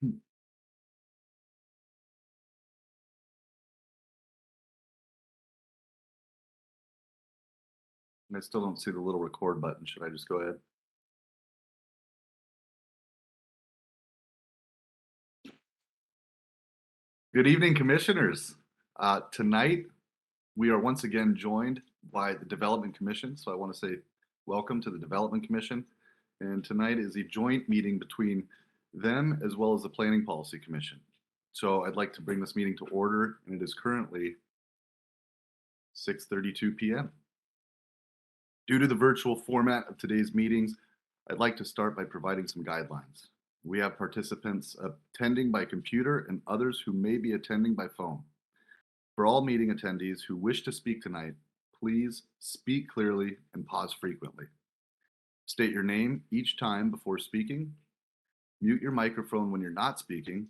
I still don't see the little record button. Should I just go ahead? Good evening, commissioners. Tonight, we are once again joined by the Development Commission. So I want to say welcome to the Development Commission. And tonight is a joint meeting between them as well as the Planning Policy Commission. So I'd like to bring this meeting to order, and it is currently 6:32 p.m. Due to the virtual format of today's meetings, I'd like to start by providing some guidelines. We have participants attending by computer and others who may be attending by phone. For all meeting attendees who wish to speak tonight, please speak clearly and pause frequently. State your name each time before speaking. Mute your microphone when you're not speaking.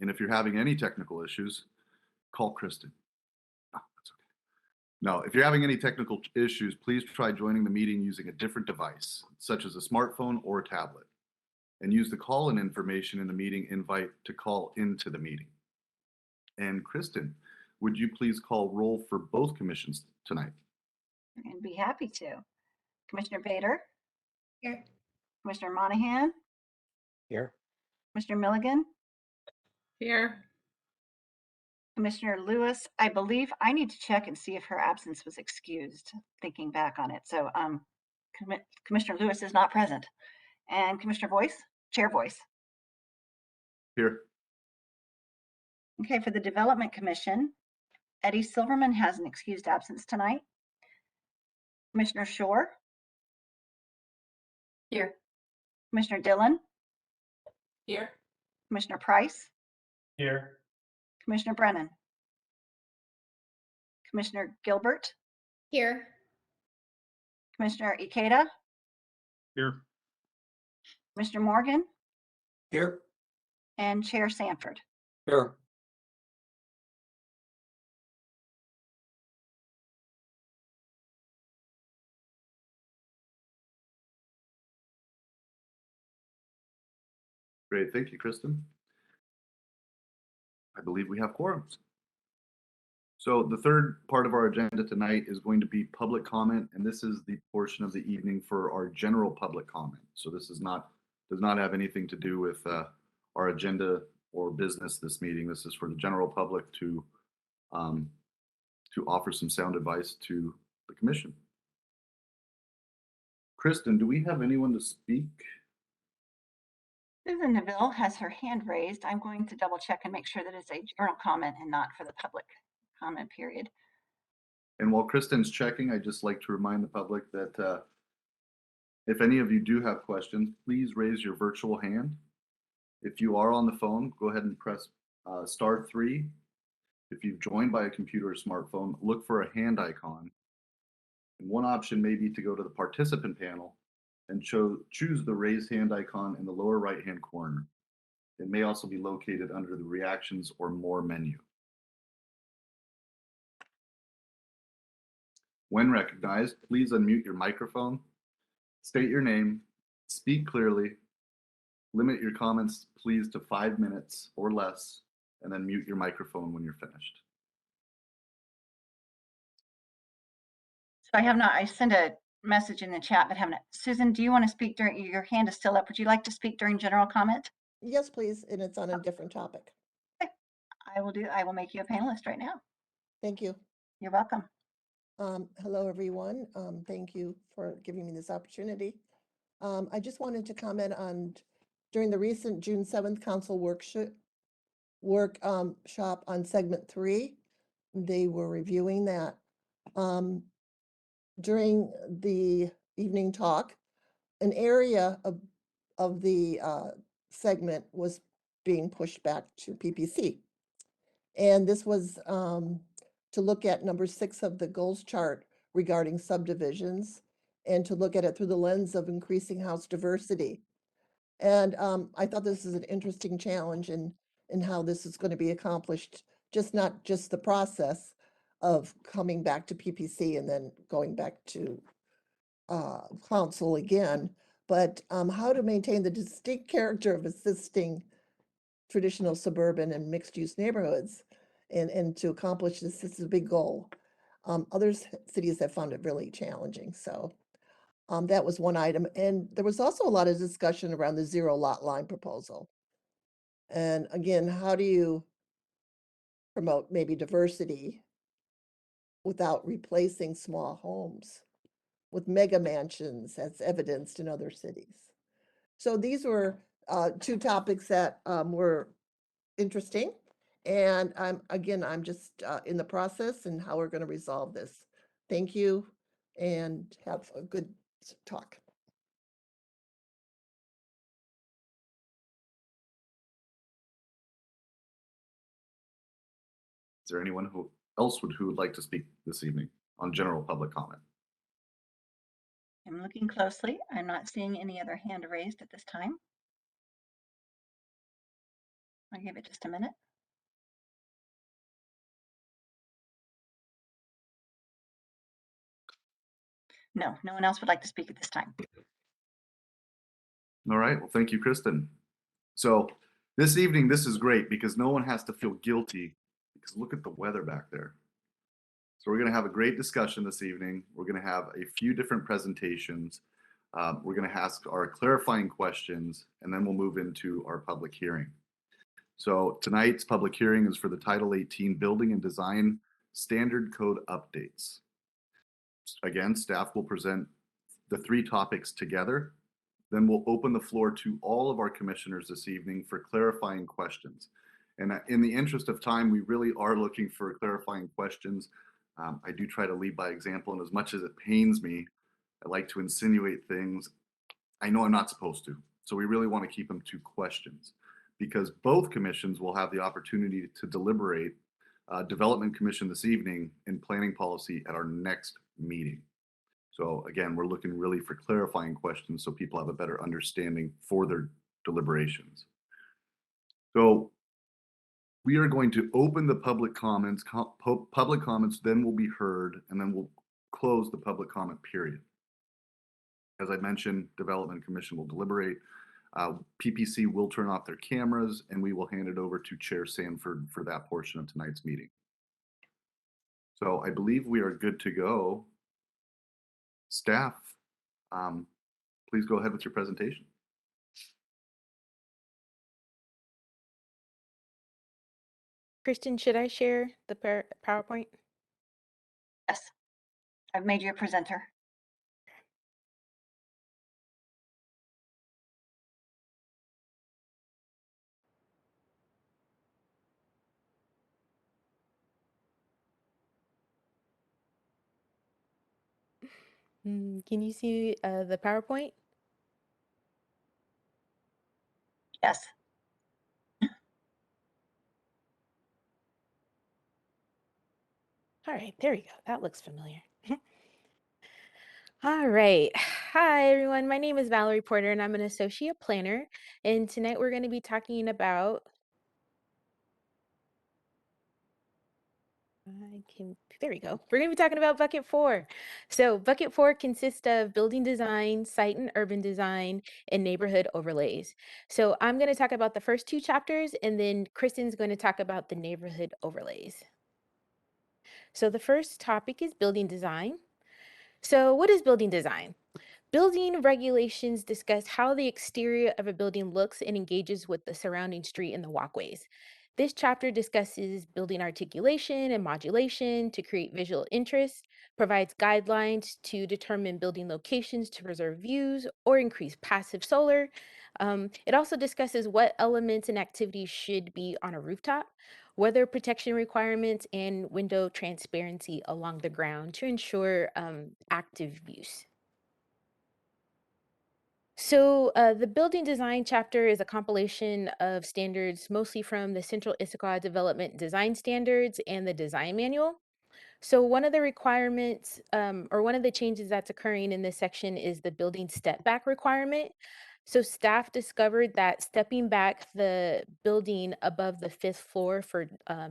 And if you're having any technical issues, call Kristen. Oh, that's okay. No, if you're having any technical issues, please try joining the meeting using a different device, such as a smartphone or a tablet, and use the call-in information in the meeting invite to call into the meeting. And Kristen, would you please call roll for both commissions tonight? I'd be happy to. Commissioner Bader? Here. Commissioner Monahan? Here. Commissioner Milligan? Here. Commissioner Lewis, I believe I need to check and see if her absence was excused, thinking back on it. So Commissioner Lewis is not present. And Commissioner Boyce, Chair Boyce. Here. Okay, for the Development Commission, Eddie Silverman has an excused absence tonight. Commissioner Shore? Here. Commissioner Dillon? Here. Commissioner Price? Here. Commissioner Brennan? Commissioner Gilbert? Here. Commissioner Ikeda? Here. Commissioner Morgan? Here. And Chair Sanford. Here. Great, thank you, Kristen. I believe we have quorums. So the third part of our agenda tonight is going to be public comment, and this is the portion of the evening for our general public comment. So this does not have anything to do with our agenda or business this meeting. This is for the general public to offer some sound advice to the commission. Kristen, do we have anyone to speak? Susan Neville has her hand raised. I'm going to double check and make sure that it's a general comment and not for the public comment period. And while Kristen's checking, I'd just like to remind the public that if any of you do have questions, please raise your virtual hand. If you are on the phone, go ahead and press *3. If you've joined by a computer or smartphone, look for a hand icon. And one option may be to go to the participant panel and choose the raise hand icon in the lower right-hand corner. It may also be located under the reactions or more menu. When recognized, please unmute your microphone, state your name, speak clearly, limit your comments please to 5 minutes or less, and then mute your microphone when you're finished. So I sent a message in the chat, but haven't. Susan, do you want to speak during, your hand is still up. Would you like to speak during general comment? Yes, please, and it's on a different topic. I will make you a panelist right now. Thank you. You're welcome. Hello, everyone. Thank you for giving me this opportunity. I just wanted to comment on during the recent June 7th council workshop on segment 3, they were reviewing that. During the evening talk, an area of the segment was being pushed back to PPC. And this was to look at number 6 of the goals chart regarding subdivisions and to look at it through the lens of increasing house diversity. And I thought this is an interesting challenge in how this is going to be accomplished, not just the process of coming back to PPC and then going back to council again, but how to maintain the distinct character of assisting traditional suburban and mixed-use neighborhoods. And to accomplish this is a big goal. Other cities have found it really challenging. So that was one item. And there was also a lot of discussion around the zero lot line proposal. And again, how do you promote maybe diversity without replacing small homes with mega mansions as evidenced in other cities? So these were two topics that were interesting. And I'm just in the process and how we're going to resolve this. Thank you and have a good talk. Is there anyone who would like to speak this evening on general public comment? I'm looking closely. I'm not seeing any other hand raised at this time. I'll give it just a minute. No, no one else would like to speak at this time. All right, well, thank you, Kristen. So this evening, this is great because no one has to feel guilty because look at the weather back there. So we're going to have a great discussion this evening. We're going to have a few different presentations. We're going to ask our clarifying questions, and then we'll move into our public hearing. So tonight's public hearing is for the Title 18 Building and Design Standard Code updates. Again, staff will present the three topics together. Then we'll open the floor to all of our commissioners this evening for clarifying questions. And in the interest of time, we really are looking for clarifying questions. I do try to lead by example, and as much as it pains me, I like to insinuate things I know I'm not supposed to. So we really want to keep them to questions because both commissions will have the opportunity to deliberate Development Commission this evening and Planning Policy at our next meeting. So again, we're looking really for clarifying questions so people have a better understanding for their deliberations. So we are going to open the public comments. Public comments then will be heard, and then we'll close the public comment period. As I mentioned, Development Commission will deliberate. PPC will turn off their cameras, and we will hand it over to Chair Sanford for that portion of tonight's meeting. So I believe we are good to go. Staff, please go ahead with your presentation. Kristen, should I share the PowerPoint? Yes, I've made you a presenter. Can you see the PowerPoint? Yes. All right, there we go. That looks familiar. All right. Hi, everyone. My name is Valerie Porter, and I'm an associate planner. And tonight we're going to be talking about there we go. We're going to be talking about bucket 4. So bucket 4 consists of building design, site and urban design, and neighborhood overlays. So I'm going to talk about the first 2 chapters, and then Kristen's going to talk about the neighborhood overlays. So the first topic is building design. So what is building design? Building regulations discuss how the exterior of a building looks and engages with the surrounding street and the walkways. This chapter discusses building articulation and modulation to create visual interest, provides guidelines to determine building locations to preserve views or increase passive solar. It also discusses what elements and activities should be on a rooftop, weather protection requirements, and window transparency along the ground to ensure active use. So the building design chapter is a compilation of standards mostly from the Central Issaquah Development Design Standards and the Design Manual. So one of the requirements or one of the changes that's occurring in this section is the building step back requirement. So staff discovered that stepping back the building above the fifth floor for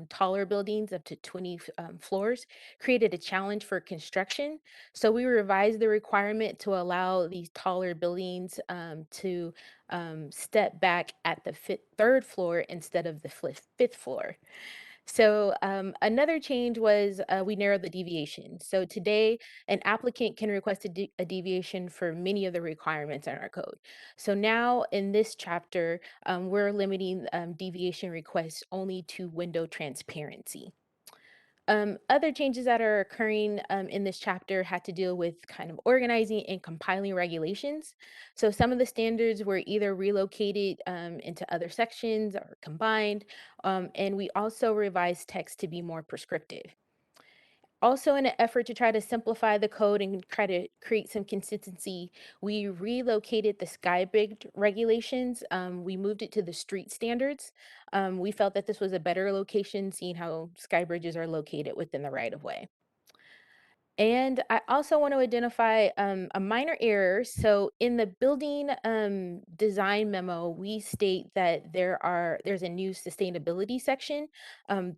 taller buildings up to 20 floors created a challenge for construction. So we revised the requirement to allow these taller buildings to step back at the third floor instead of the fifth floor. So another change was we narrowed the deviation. So today, an applicant can request a deviation for many of the requirements in our code. So now in this chapter, we're limiting deviation requests only to window transparency. Other changes that are occurring in this chapter had to deal with kind of organizing and compiling regulations. So some of the standards were either relocated into other sections or combined, and we also revised text to be more prescriptive. Also, in an effort to try to simplify the code and try to create some consistency, we relocated the skybridge regulations. We moved it to the street standards. We felt that this was a better location, seeing how sky bridges are located within the right of way. And I also want to identify a minor error. So in the building design memo, we state that there's a new sustainability section. Um,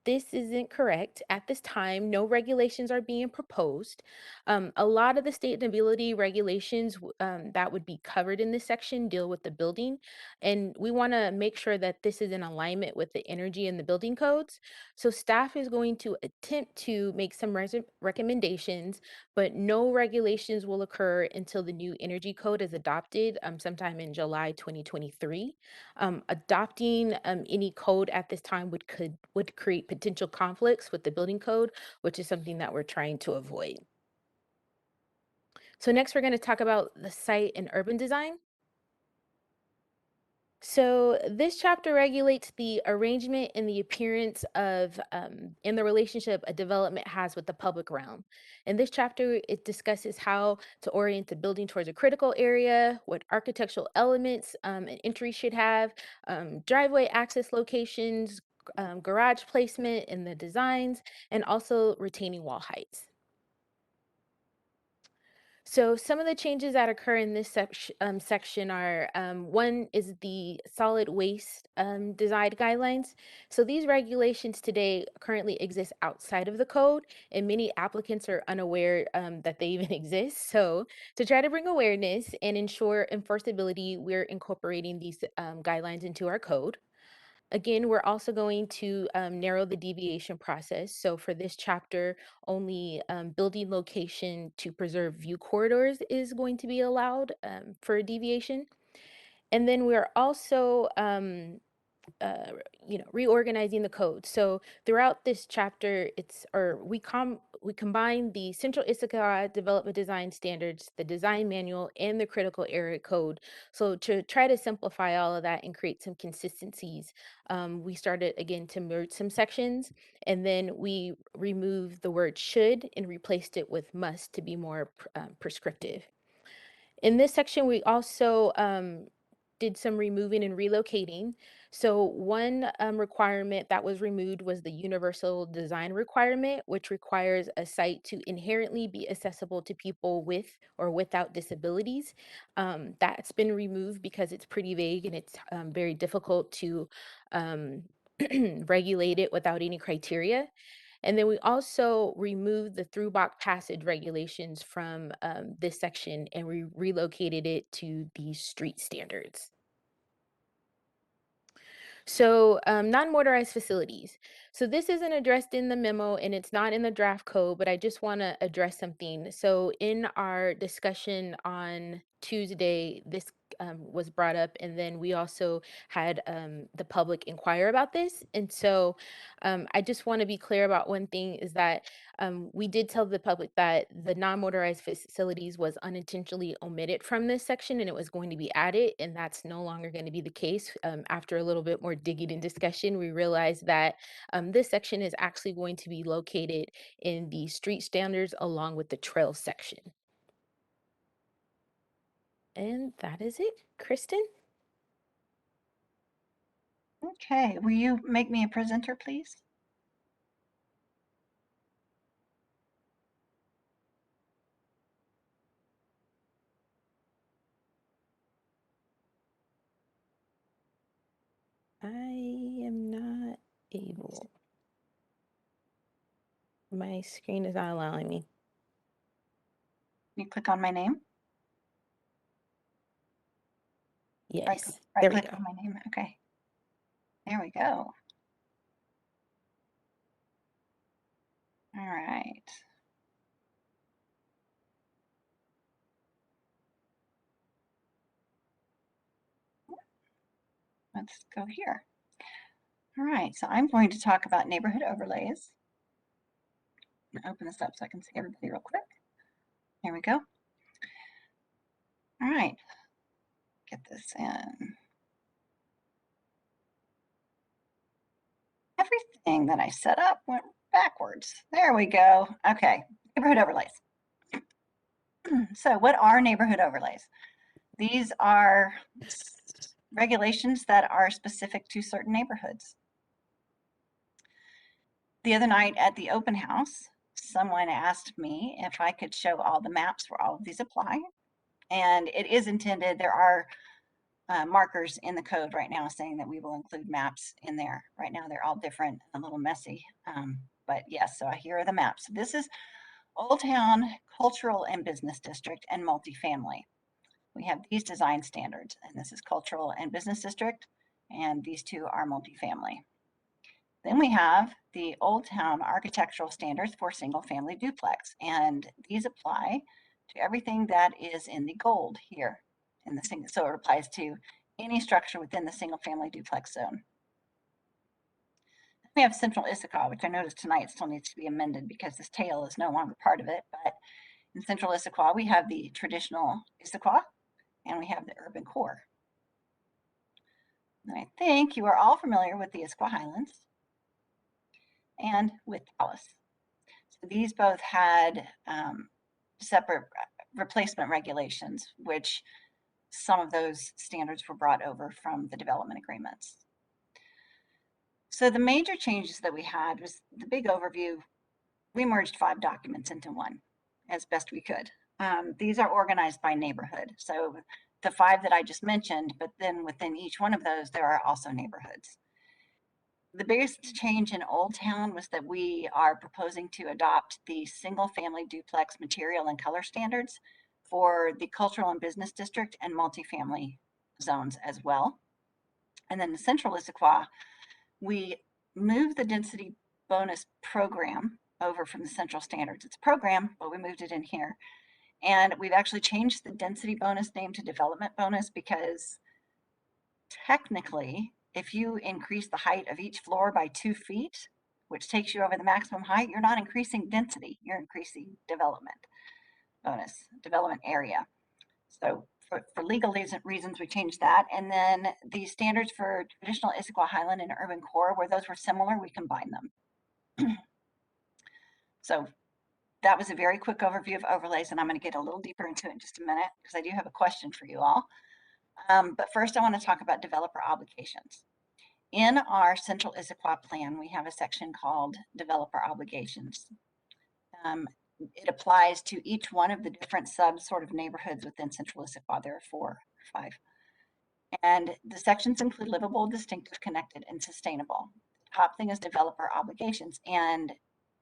this isn't correct. At this time, no regulations are being proposed. A lot of the sustainability regulations that would be covered in this section deal with the building. And we want to make sure that this is in alignment with the energy and the building codes. So staff is going to attempt to make some recommendations, but no regulations will occur until the new energy code is adopted sometime in July 2023. Adopting any code at this time would create potential conflicts with the building code, which is something that we're trying to avoid. So next we're going to talk about the site and urban design. So this chapter regulates the arrangement and the appearance of in the relationship a development has with the public realm. In this chapter, it discusses how to orient the building towards a critical area, what architectural elements an entry should have, driveway access locations, garage placement in the designs, and also retaining wall heights. So some of the changes that occur in this section are one is the solid waste design guidelines. So these regulations today currently exist outside of the code, and many applicants are unaware that they even exist. So to try to bring awareness and ensure enforceability, we're incorporating these guidelines into our code. Again, we're also going to narrow the deviation process. So for this chapter, only building location to preserve view corridors is going to be allowed for a deviation. And then we're also uh, reorganizing the code. So throughout this chapter, we combine the Central Issaquah Development Design Standards, the Design Manual, and the Critical Area Code. So to try to simplify all of that and create some consistencies, we started again to merge some sections, and then we removed the word should and replaced it with must to be more prescriptive. In this section, we also did some removing and relocating. So one requirement that was removed was the universal design requirement, which requires a site to inherently be accessible to people with or without disabilities. That's been removed because it's pretty vague and it's very difficult to um, regulate it without any criteria. And then we also removed the through block passage regulations from this section, and we relocated it to the street standards. So non-motorized facilities. So this isn't addressed in the memo and it's not in the draft code, but I just want to address something. So in our discussion on Tuesday, this was brought up, and then we also had the public inquire about this. And so I just want to be clear about one thing is that we did tell the public that the non-motorized facilities was unintentionally omitted from this section and it was going to be added, and that's no longer going to be the case. After a little bit more digging and discussion, we realized that this section is actually going to be located in the street standards along with the trail section. And that is it. Kristen? Okay, will you make me a presenter, please? I am not able. My screen is not allowing me. You click on my name? Yes, Right there we click go. on my name. Okay. There we go. All right. Let's go here. All right, so I'm going to talk about neighborhood overlays. I'm gonna open this up so I can see everybody real quick. There we go. All right, get this in. Everything that I set up went backwards. There we go. Okay, neighborhood overlays. So what are neighborhood overlays? These are regulations that are specific to certain neighborhoods. The other night at the open house, someone asked me if I could show all the maps where all of these apply. And it is intended, there are markers in the code right now saying that we will include maps in there. Right now they're all different and a little messy. But yes, so here are the maps. This is Old Town Cultural and Business District and multifamily. We have these design standards, and this is Cultural and Business District, and these two are multifamily. Then we have the Old Town architectural standards for single family duplex, and these apply to everything that is in the gold here in the single, so it applies to any structure within the single family duplex zone. We have Central Issaquah, which I noticed tonight still needs to be amended because this tail is no longer part of it, but in Central Issaquah, we have the traditional Issaquah and we have the urban core. And I think you are all familiar with the Issaquah Highlands and with Dallas. So these both had separate replacement regulations, which some of those standards were brought over from the development agreements. So the major changes that we had was the big overview. We merged 5 documents into one as best we could. These are organized by neighborhood. So the 5 that I just mentioned, but then within each one of those, there are also neighborhoods. The biggest change in Old Town was that we are proposing to adopt the single family duplex material and color standards for the cultural and business district and multifamily zones as well. And then the Central Issaquah, we moved the density bonus program over from the central standards. It's a program, but we moved it in here. And we've actually changed the density bonus name to development bonus because technically, if you increase the height of each floor by 2 feet, which takes you over the maximum height, you're not increasing density, you're increasing development bonus, development area. So for legal reasons, we changed that. And then the standards for traditional Issaquah Highland and urban core, where those were similar, we combined them. So that was a very quick overview of overlays, and I'm going to get a little deeper into it in just a minute because I do have a question for you all. But first, I want to talk about developer obligations. In our Central Issaquah plan, we have a section called developer obligations. It applies to each one of the different sort of neighborhoods within Central Issaquah. There are 4 or 5. And the sections include livable, distinctive, connected, and sustainable. The top thing is developer obligations. And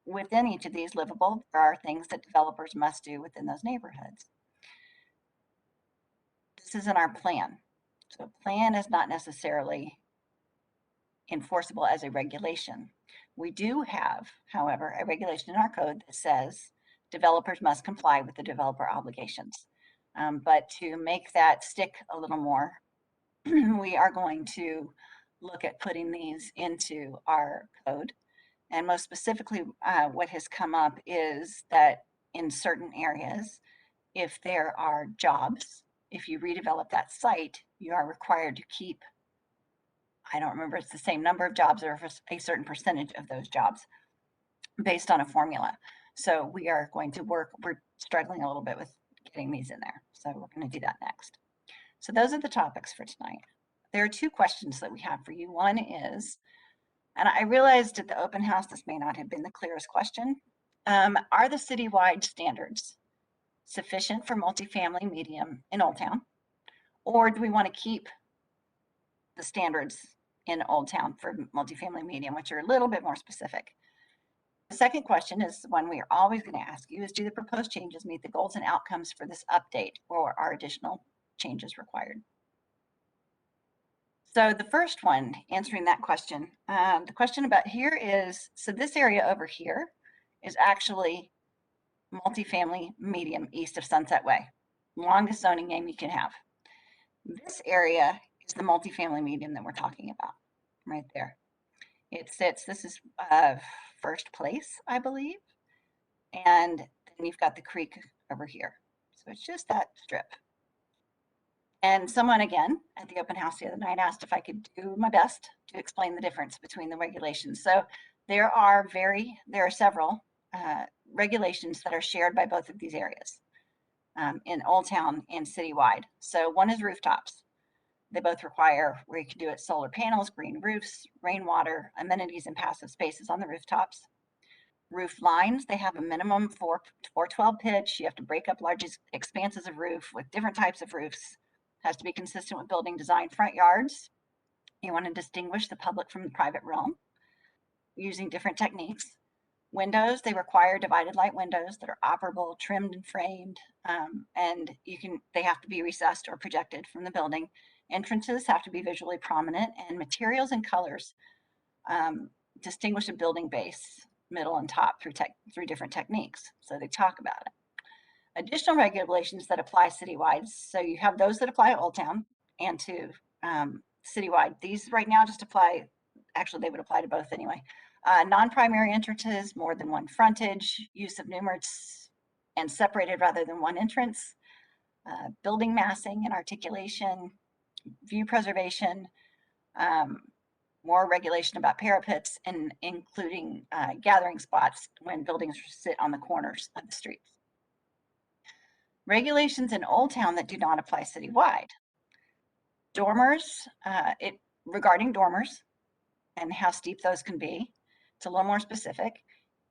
within each of these livable, there are things that developers must do within those neighborhoods. This is in our plan. So a plan is not necessarily enforceable as a regulation. We do have, however, a regulation in our code that says developers must comply with the developer obligations. But to make that stick a little more, we are going to look at putting these into our code. And most specifically, what has come up is that in certain areas, if there are jobs, if you redevelop that site, you are required to keep, I don't remember, it's the same number of jobs or a certain percentage of those jobs based on a formula. So we are going to we're struggling a little bit with getting these in there. So we're going to do that next. So those are the topics for tonight. There are 2 questions that we have for you. One is, and I realized at the open house, this may not have been the clearest question. Are the citywide standards sufficient for multifamily medium in Old Town? Or do we want to keep the standards in Old Town for multifamily medium, which are a little bit more specific. The second question is the one we are always going to ask you is, do the proposed changes meet the goals and outcomes for this update, or are additional changes required? So the first one, answering that question, the question about here is, so this area over here is actually multifamily medium east of Sunset Way. Longest zoning name you can have. This area is the multifamily medium that we're talking about right there. It sits, this is First Place, I believe. And then you've got the creek over here. So it's just that strip. And someone again at the open house the other night asked if I could do my best to explain the difference between the regulations. So there are several regulations that are shared by both of these areas in Old Town and citywide. So one is rooftops. They both require where you can do it solar panels, green roofs, rainwater, amenities, and passive spaces on the rooftops. Roof lines, they have a minimum 412 pitch. You have to break up large expanses of roof with different types of roofs. Has to be consistent with building design. Front yards, you want to distinguish the public from the private realm using different techniques. Windows, they require divided light windows that are operable, trimmed and framed, and they have to be recessed or projected from the building. Entrances have to be visually prominent, and materials and colors distinguish a building base, middle and top through different techniques. So they talk about it. Additional regulations that apply citywide. So you have those that apply to Old Town and to citywide. These right now just apply, actually they would apply to both anyway. Non-primary entrances, more than one frontage, use of numerals and separated rather than one entrance, building massing and articulation, view preservation, more regulation about parapets, and including gathering spots when buildings sit on the corners of the streets. Regulations in Old Town that do not apply citywide. Dormers, regarding dormers and how steep those can be, it's a little more specific.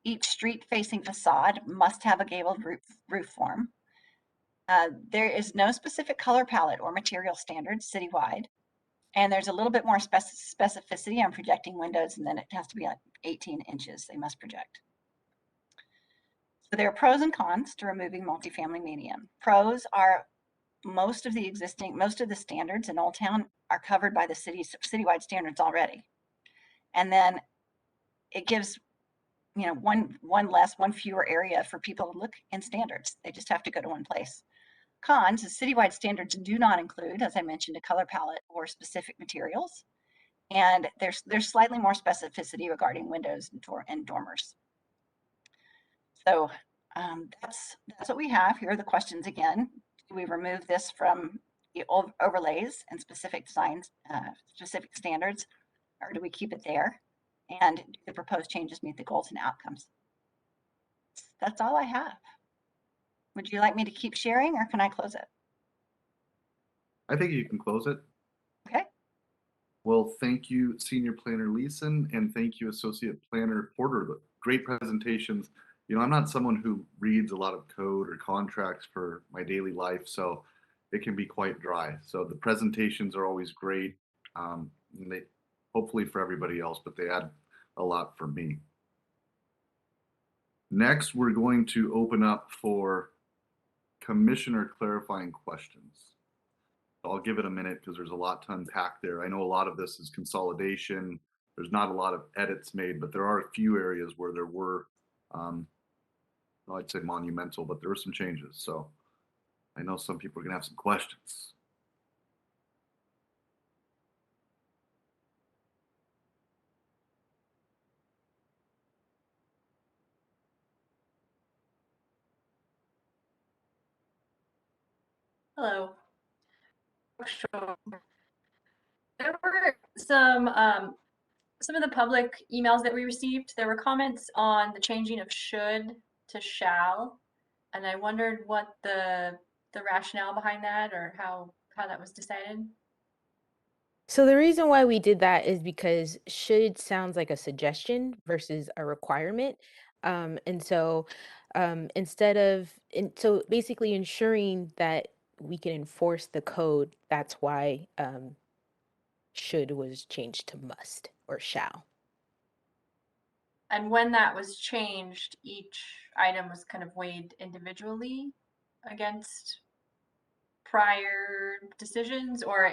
Each street-facing facade must have a gabled roof form. There is no specific color palette or material standards citywide. And there's a little bit more specificity on projecting windows, and then it has to be like 18 inches they must project. So there are pros and cons to removing multifamily medium. Pros are most of the standards in Old Town are covered by the citywide standards already. And then it gives, one fewer area for people to look in standards. They just have to go to one place. Cons is citywide standards do not include, as I mentioned, a color palette or specific materials. And there's slightly more specificity regarding windows and dormers. So that's what we have. Here are the questions again. Do we remove this from the old overlays and specific designs, specific standards, or do we keep it there? And do the proposed changes meet the goals and outcomes? That's all I have. Would you like me to keep sharing, or can I close it? I think you can close it. Okay. Well, thank you, Senior Planner Leeson, and thank you, Associate Planner Porter. Great presentations. I'm not someone who reads a lot of code or contracts for my daily life, so it can be quite dry. So the presentations are always great, and they hopefully for everybody else, but they add a lot for me. Next, we're going to open up for Commissioner clarifying questions. I'll give it a minute because there's a lot to unpack there. I know a lot of this is consolidation. There's not a lot of edits made, but there are a few areas where there were, I'd say monumental, but there were some changes. So I know some people are gonna have some questions. Hello. Sure. There were some of the public emails that we received. There were comments on the changing of should to shall, and I wondered what the rationale behind that, or how that was decided. So the reason why we did that is because should sounds like a suggestion versus a requirement. And so so basically ensuring that we can enforce the code, that's why should was changed to must or shall. And when that was changed, each item was kind of weighed individually against prior decisions, or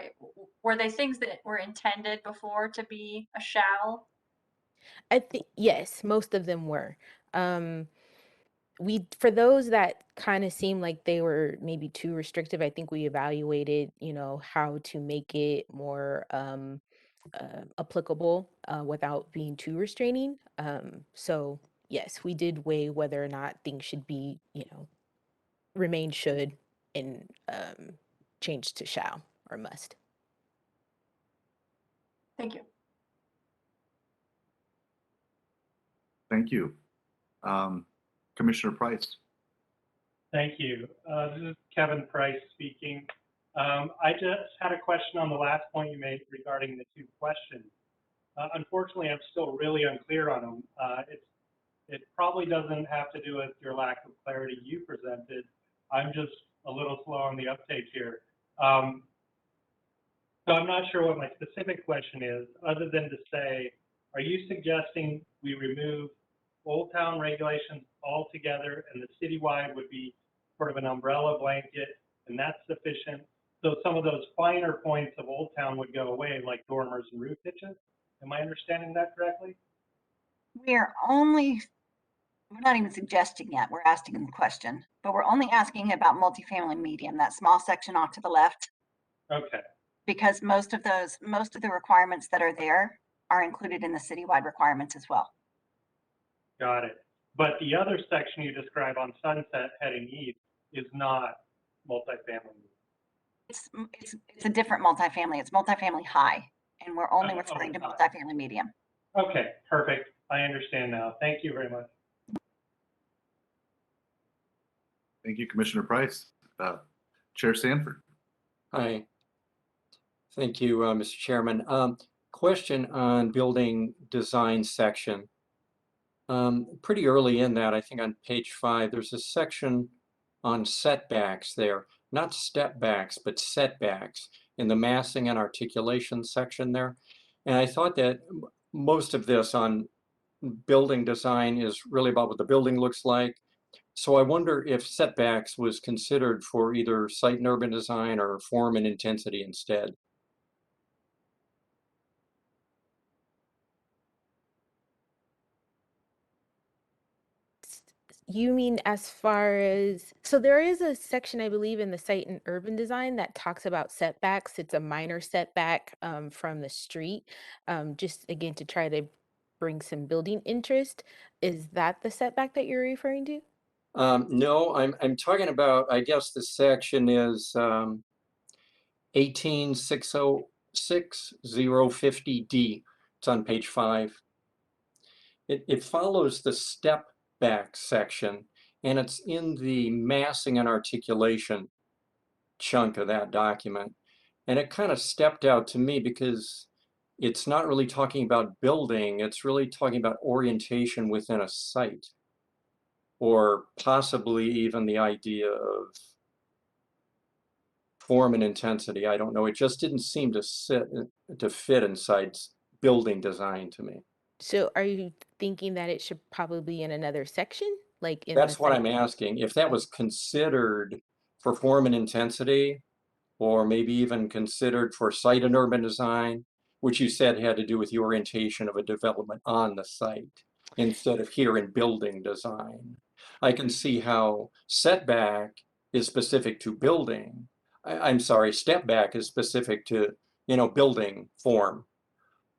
were they things that were intended before to be a shall? I think yes, most of them were. Um, we for those that kind of seemed like they were maybe too restrictive, I think we evaluated, how to make it more applicable without being too restraining. So yes, we did weigh whether or not things should be, remain should and change to shall or must. Thank you. Thank you. Commissioner Price. Thank you. This is Kevin Price speaking. I just had a question on the last point you made regarding the two questions. Unfortunately, I'm still really unclear on them. It probably doesn't have to do with your lack of clarity you presented. I'm just a little slow on the uptake here. So I'm not sure what my specific question is, other than to say, are you suggesting we remove Old Town regulations altogether and the citywide would be sort of an umbrella blanket and that's sufficient? So some of those finer points of Old Town would go away, like dormers and roof pitches? Am I understanding that correctly? We're not even suggesting yet, we're asking the question, but we're only asking about multifamily medium, that small section off to the left, Okay, because most of the requirements that are there are included in the citywide requirements as well. got it. But the other section you describe on Sunset heading east is not multifamily. It's a different multifamily. It's multifamily high, and we're only Oh, referring to high. multifamily medium. Okay, perfect. I understand now. Thank you very much. Thank you, Commissioner Price. Chair Sanford. Hi. Thank you, Mr. Chairman. Question on building design section. Pretty early in that, I think on page 5, there's a section on setbacks there, not step backs, but setbacks in the massing and articulation section there. And I thought that most of this on building design is really about what the building looks like. So I wonder if setbacks was considered for either site and urban design or form and intensity instead. You mean as far as, so there is a section, I believe, in the site and urban design that talks about setbacks. It's a minor setback from the street, just again to try to bring some building interest. Is that the setback that you're referring to? No, I'm talking about, I guess the section is 18606-050D. It's on page 5. It follows the step back section, and it's in the massing and articulation chunk of that document. And it kind of stepped out to me because it's not really talking about building, it's really talking about orientation within a site, or possibly even the idea of form and intensity. I don't know. It just didn't seem to fit inside building design to me. So are you thinking that it should probably be in another section, like in the That's what site? I'm asking. If that was considered for form and intensity, or maybe even considered for site and urban design, which you said had to do with the orientation of a development on the site instead of here in building design. I can see how setback is specific to building. I'm sorry, step back is specific to, building form.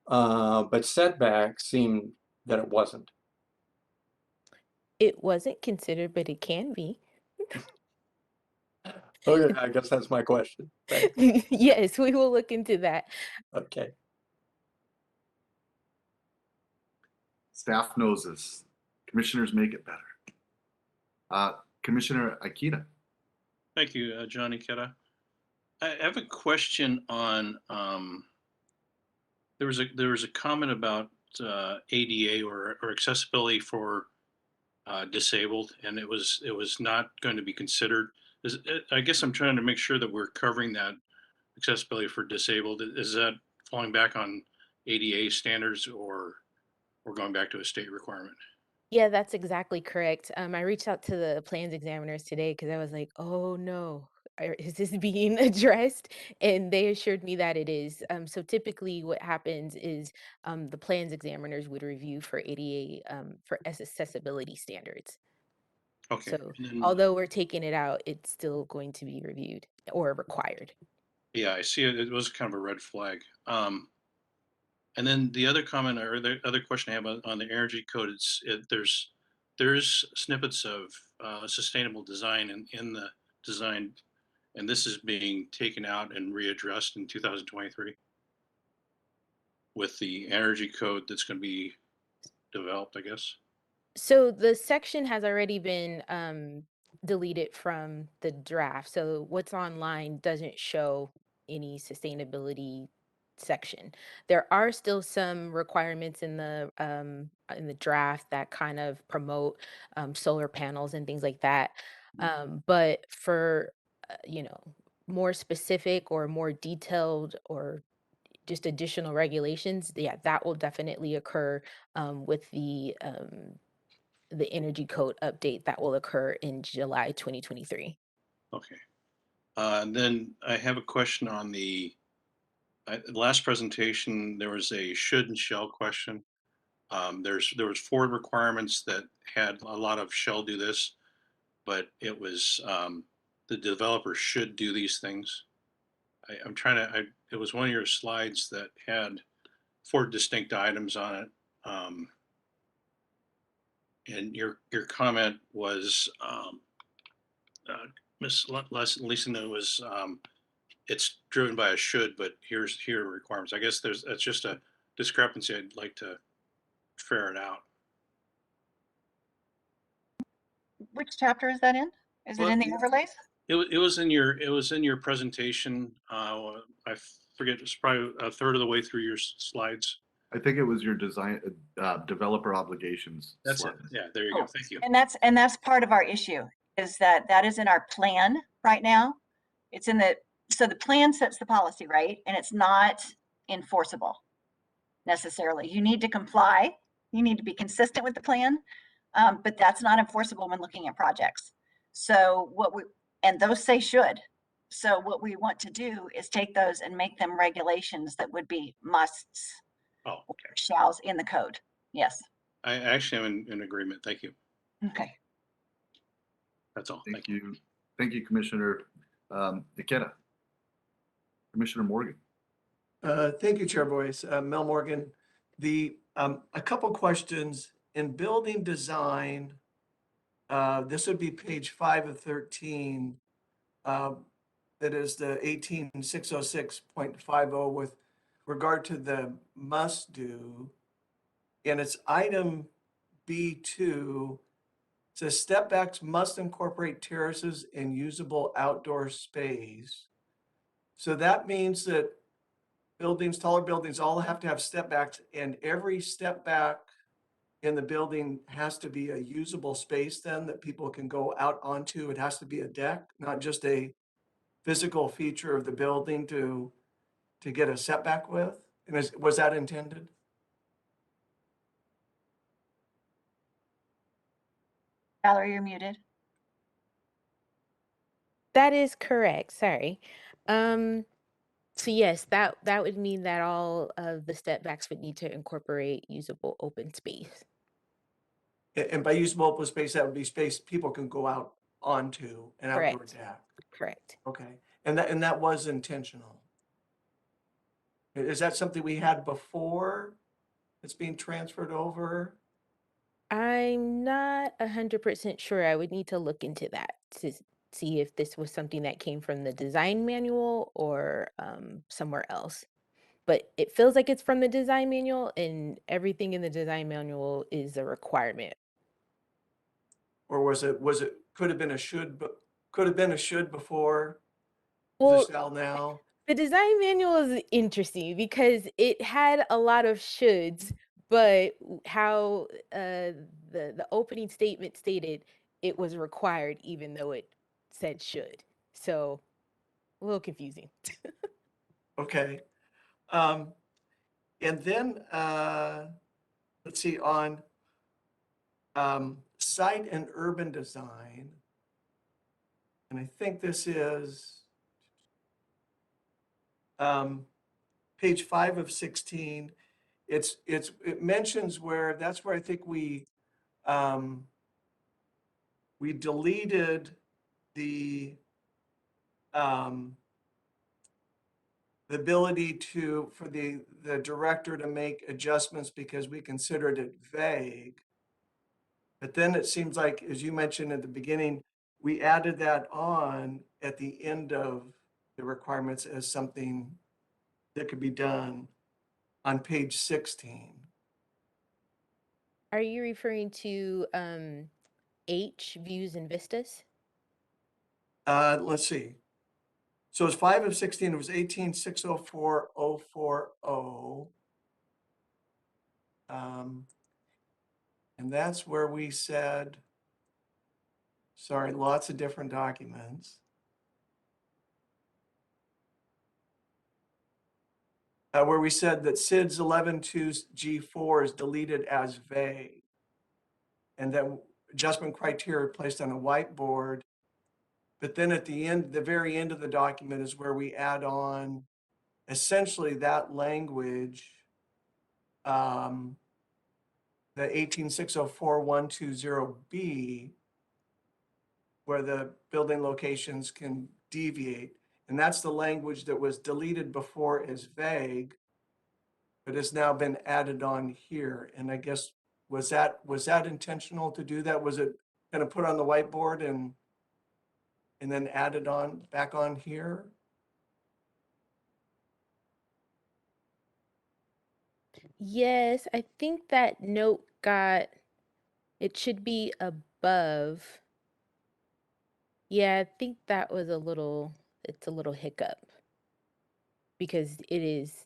But setback seemed that it wasn't. It wasn't considered, but it can be. Okay, I guess that's my question. Thanks. Yes, we will look into that. Okay. Staff knows this. Commissioners make it better. Commissioner Akita. Thank you, Johnny Ketta. I have a question on, there was a comment about ADA or accessibility for disabled, and it was not going to be considered. I guess I'm trying to make sure that we're covering that accessibility for disabled. Is that falling back on ADA standards or we're going back to a state requirement? Yeah, that's exactly correct. I reached out to the plans examiners today because I was like, oh no, is this being addressed? And they assured me that it is. So typically what happens is the plans examiners would review for ADA for accessibility standards. Okay. So And then, although we're taking it out, it's still going to be reviewed or required. yeah, I see it. It was kind of a red flag. And then the other comment or the other question I have on the energy code is there's snippets of sustainable design in the design, and this is being taken out and readdressed in 2023 with the energy code that's going to be developed, I guess. So the section has already been deleted from the draft. So what's online doesn't show any sustainability section. There are still some requirements in the draft that kind of promote solar panels and things like that. But for more specific or more detailed or just additional regulations, yeah, that will definitely occur with the energy code update that will occur in July 2023. Okay. And then I have a question on last presentation. There was a should and shall question. There was 4 requirements that had a lot of shall do this, but it was the developer should do these things. I'm trying to. It was one of your slides that had 4 distinct items on it, and your comment was, Miss Lisa was it's driven by a should, but here are requirements. I guess that's just a discrepancy. I'd like to ferret out. Which chapter is that in? Is it Well, in the overlays? it was in your presentation. I forget, it's probably a third of the way through your slides. I think it was your design, developer obligations That's slide. it. Yeah, there you go. Thank you. And that's part of our issue, is that is in our plan right now. It's in so the plan sets the policy, right? And it's not enforceable necessarily. You need to comply. You need to be consistent with the plan, but that's not enforceable when looking at projects. So and those say should. So what we want to do is take those and make them regulations that would be musts, Oh, okay. shalls in the code. Yes. I actually am in agreement. Thank you. Okay. That's all. Thank you. Thank you, Commissioner Ikeda. Commissioner Morgan. Thank you, Chair Boyce. Mel Morgan. A couple questions in building design. This would be page 5 of 13. That is the 18606.50 with regard to the must do. And it's item B2. Says step backs must incorporate terraces and usable outdoor space. So that means that buildings, taller buildings, all have to have step backs, and every step back in the building has to be a usable space then that people can go out onto. It has to be a deck, not just a physical feature of the building to get a setback with. And was that intended? Valerie, you're muted. That is correct. Sorry. So yes, that would mean that all of the step backs would need to incorporate usable open space. And by usable open space, that would be space people can go out onto an outdoor Correct. deck. Correct. Okay. And that was intentional. Is that something we had before it's being transferred over? I'm not 100% sure. I would need to look into that to see if this was something that came from the design manual or somewhere else. But it feels like it's from the design manual, and everything in the design manual is a requirement. Or could have been a should, but could have been a should before the Well, shall now? the design manual is interesting because it had a lot of shoulds, but how the opening statement stated it was required even though it said should. So a little confusing. Okay. And then, let's see, on site and urban design, and I think this is page 5 of 16. It mentions where, that's where I think we deleted the ability for the director to make adjustments because we considered it vague. But then it seems like, as you mentioned at the beginning, we added that on at the end of the requirements as something that could be done on page 16. Are you referring to H, views and vistas? Let's see. So it's 5 of 16, it was 18604040. And that's where we said, sorry, lots of different documents. Where we said that SIDS 11.2G4 is deleted as vague. And that adjustment criteria placed on a whiteboard. But then at the end, the very end of the document is where we add on essentially that language, the 18604.120B, where the building locations can deviate. And that's the language that was deleted before as vague, but has now been added on here. And I guess, was that intentional to do that? Was it going to put on the whiteboard and then added on back on here? Yes, I think that note it should be above. Yeah, I think that was it's a little hiccup because it is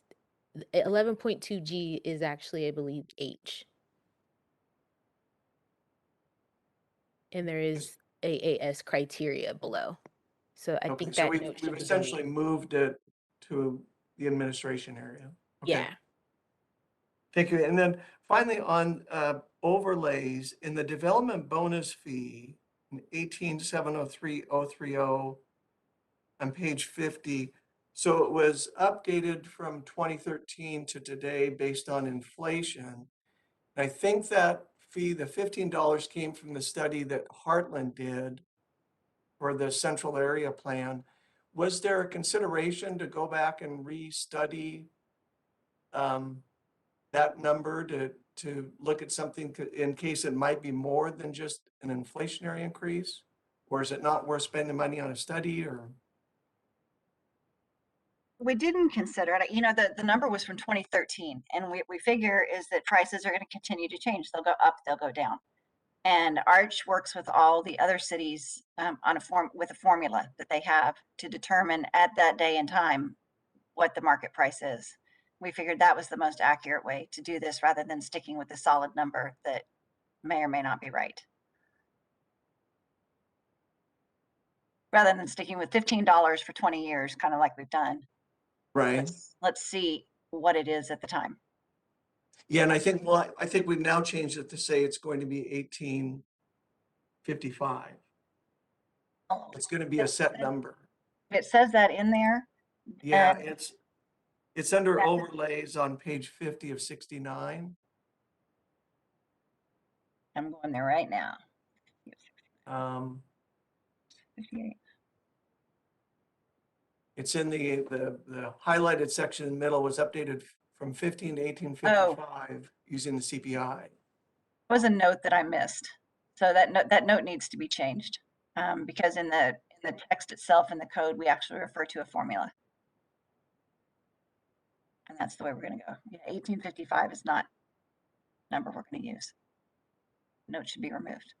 11.2G is actually, I believe, H. And there is AAS criteria below. So I Okay, think so that we've note should be essentially deleted. moved it to the administration area. Okay. Yeah. Thank you. And then finally on overlays, in the development bonus fee, in 18703.030 on page 50. So it was updated from 2013 to today based on inflation. And I think that fee, the $15, came from the study that Heartland did for the central area plan. Was there a consideration to go back and restudy that number to look at something in case it might be more than just an inflationary increase? Or is it not worth spending money on a study? Or We didn't consider it. You know, the number was from 2013, and we figure is that prices are going to continue to change. They'll go up, they'll go down. And Arch works with all the other cities with a formula that they have to determine at that day and time what the market price is. We figured that was the most accurate way to do this rather than sticking with a solid number that may or may not be right. Rather than sticking with $15 for 20 years, kind of like we've done. right? Let's see what it is at the time. Yeah, and I think, well, I think we've now changed it to say it's going to be 1855. It's going to be a set number. It says that in there. Yeah, and it's under that- overlays on page 50 of 69. I'm going there right now. Um, 58. It's in the highlighted section in the middle, was updated from 15 to 1855 using the CPI. Was a note that I missed. So that note needs to be changed because in the text itself in the code, we actually refer to a formula. And that's the way we're going to go. Yeah, 1855 is not the number we're going to use. Note should be removed.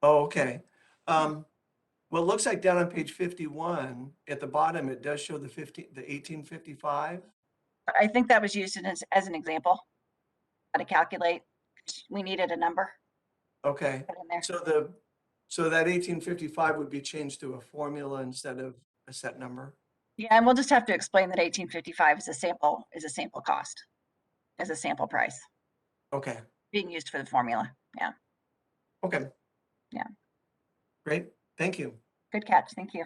Oh, okay. Well, it looks like down on page 51, at the bottom, it does show the 1855. I think that was used as an example how to calculate. We needed a number. Okay, Put in there. so that 1855 would be changed to a formula instead of a set number. Yeah, and we'll just have to explain that 1855 is a sample cost, as a sample price Okay, being used for the formula. Yeah, okay. Yeah. Great, thank you. good catch. Thank you.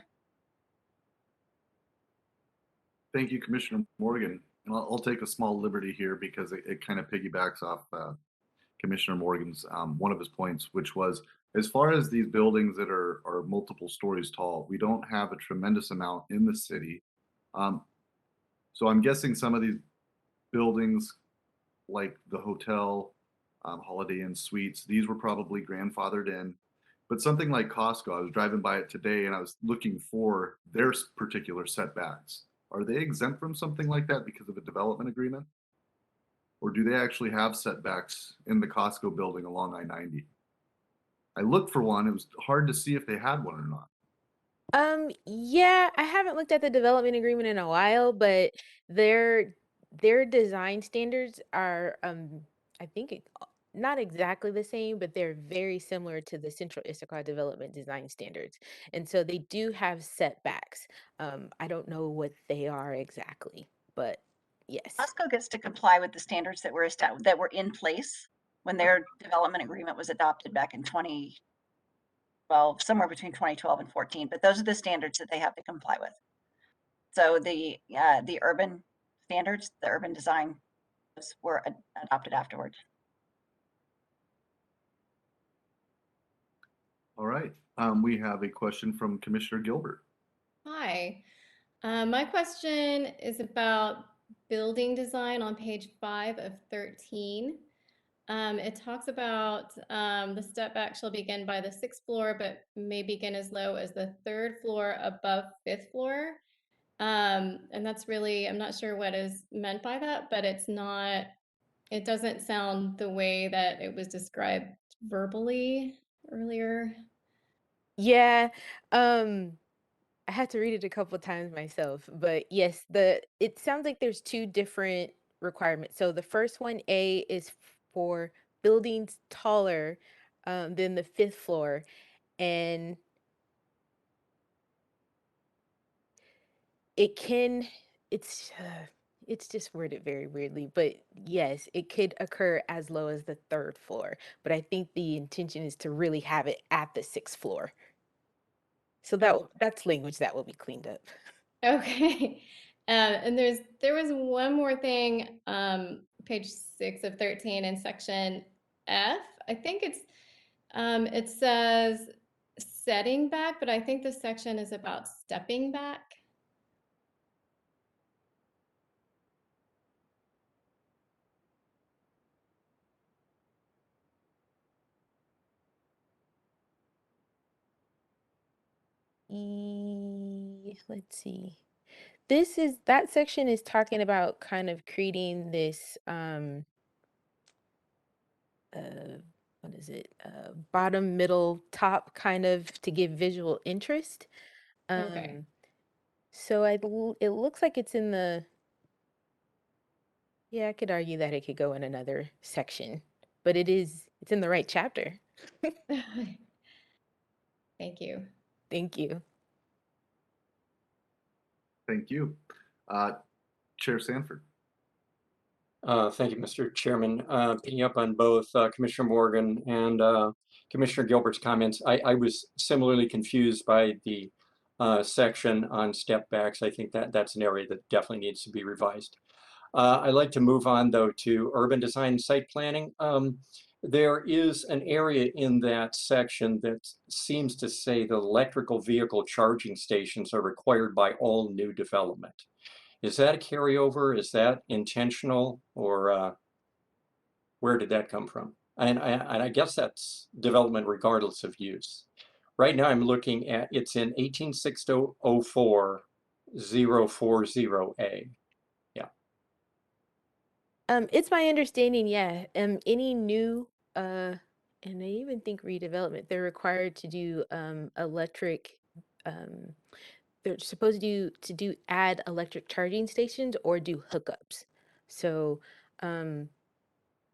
Thank you, Commissioner Morgan. And I'll take a small liberty here because it kind of piggybacks off Commissioner Morgan's one of his points, which was as far as these buildings that are multiple stories tall, we don't have a tremendous amount in the city. So I'm guessing some of these buildings, like the hotel, Holiday Inn Suites, these were probably grandfathered in. But something like Costco, I was driving by it today and I was looking for their particular setbacks. Are they exempt from something like that because of a development agreement? Or do they actually have setbacks in the Costco building along I-90? I looked for one. It was hard to see if they had one or not. Yeah, I haven't looked at the development agreement in a while, but their design standards are, I think not exactly the same, but they're very similar to the Central Issaquah Development Design Standards. And so they do have setbacks. I don't know what they are exactly, but yes. Costco gets to comply with the standards that were in place when their development agreement was adopted back in 2012, somewhere between 2012 and 14. But those are the standards that they have to comply with. So the urban standards, the urban design were adopted afterwards. All right. We have a question from Commissioner Gilbert. Hi. My question is about building design on page 5 of 13. It talks about the step back shall begin by the 6th floor, but may begin as low as the 3rd floor above 5th floor. And that's really, I'm not sure what is meant by that, but it doesn't sound the way that it was described verbally earlier. Yeah, I had to read it a couple times myself, but yes, it sounds like there's two different requirements. So the first one, A, is for buildings taller than the 5th floor, and it can, it's it's just worded very weirdly, but yes, it could occur as low as the 3rd floor. But I think the intention is to really have it at the 6th floor. So that's language that will be cleaned up. Okay. And there was one more thing, page 6 of 13 in section F. I think it says setting back, but I think this section is about stepping back. Let's see. That section is talking about kind of creating this uh what is it? Bottom, middle, top kind of to give visual interest. Okay. So it looks like it's in the, yeah, I could argue that it could go in another section, but it's in the right chapter. Thank you. Thank you. Thank you. Chair Sanford. Thank you, Mr. Chairman. Picking up on both Commissioner Morgan and Commissioner Gilbert's comments, I was similarly confused by the section on step backs. I think that's an area that definitely needs to be revised. I'd like to move on, though, to urban design and site planning. There is an area in that section that seems to say that electrical vehicle charging stations are required by all new development. Is that a carryover? Is that intentional? Or where did that come from? And I guess that's development regardless of use. Right now I'm looking at, it's in 18604 040A. It's my understanding, yeah. Any new, and I even think redevelopment, they're required to do electric. Um, they're supposed to do add electric charging stations or do hookups. So,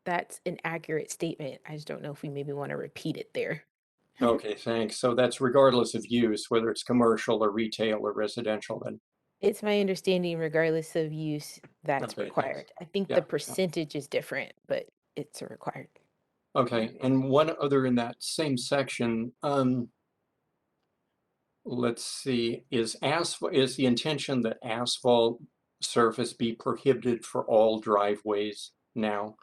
that's an accurate statement. I just don't know if we maybe want to repeat it there. Okay, thanks. So that's regardless of use, whether it's commercial or retail or residential then. It's my understanding, regardless of use, that's Okay, thanks. required. I think Yeah, the yeah. percentage is different, but it's a required. Okay, and one other in that same section, let's see, is the intention that asphalt surface be prohibited for all driveways now?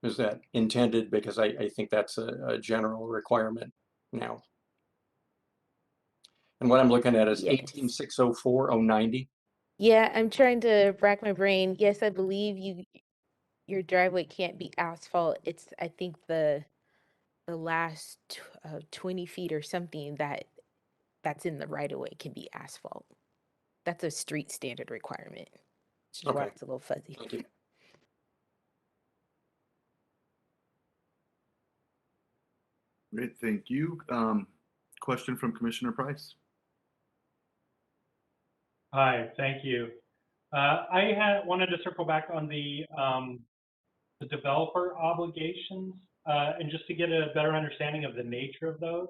Is that intended? Because I think that's a general requirement now. And what I'm looking at is Yes. 18604-090. Yeah, I'm trying to rack my brain. Yes, I believe your driveway can't be asphalt. It's, I think, the last 20 feet or something that's in the right of way can be asphalt. That's a street standard requirement, which is why Okay, it's a little fuzzy. thank you. Great, thank you. Question from Commissioner Price. Hi, thank you. I wanted to circle back on the developer obligations and just to get a better understanding of the nature of those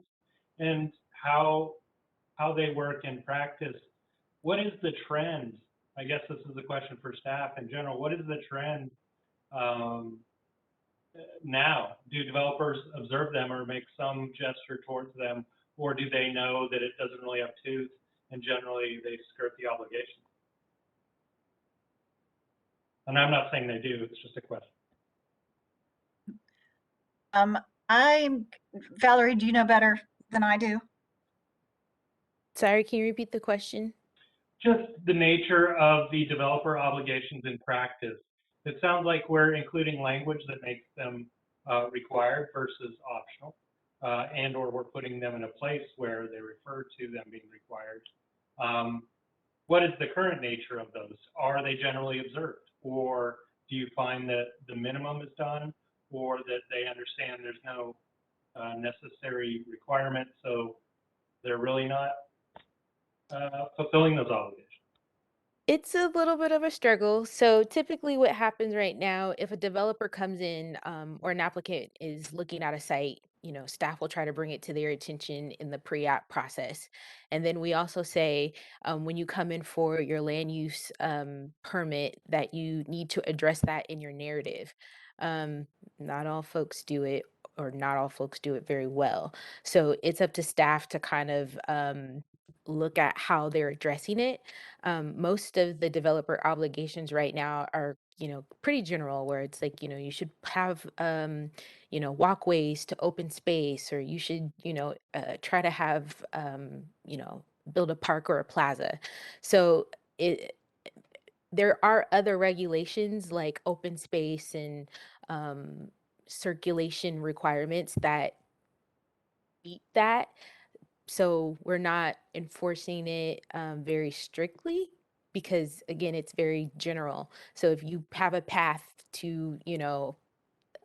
and how they work in practice. What is the trend? I guess this is a question for staff in general. What is the trend now? Do developers observe them or make some gesture towards them, or do they know that it doesn't really have tooth and generally they skirt the obligation? And I'm not saying they do, it's just a question. Valerie, do you know better than I do? Sorry, can you repeat the question? Just the nature of the developer obligations in practice. It sounds like we're including language that makes them required versus optional, and or we're putting them in a place where they refer to them being required. What is the current nature of those? Are they generally observed? Or do you find that the minimum is done, or that they understand there's no necessary requirement, so they're really not fulfilling those obligations? It's a little bit of a struggle. So typically what happens right now, if a developer comes in or an applicant is looking at a site, staff will try to bring it to their attention in the pre-app process. And then we also say, when you come in for your land use permit, that you need to address that in your narrative. Not all folks do it, or not all folks do it very well. So it's up to staff to kind of look at how they're addressing it. Most of the developer obligations right now are, pretty general, where it's like, you should have, walkways to open space, or you should, try to have, build a park or a plaza. So there are other regulations like open space and circulation requirements that beat that. So we're not enforcing it very strictly, because again, it's very general. So if you have a path to,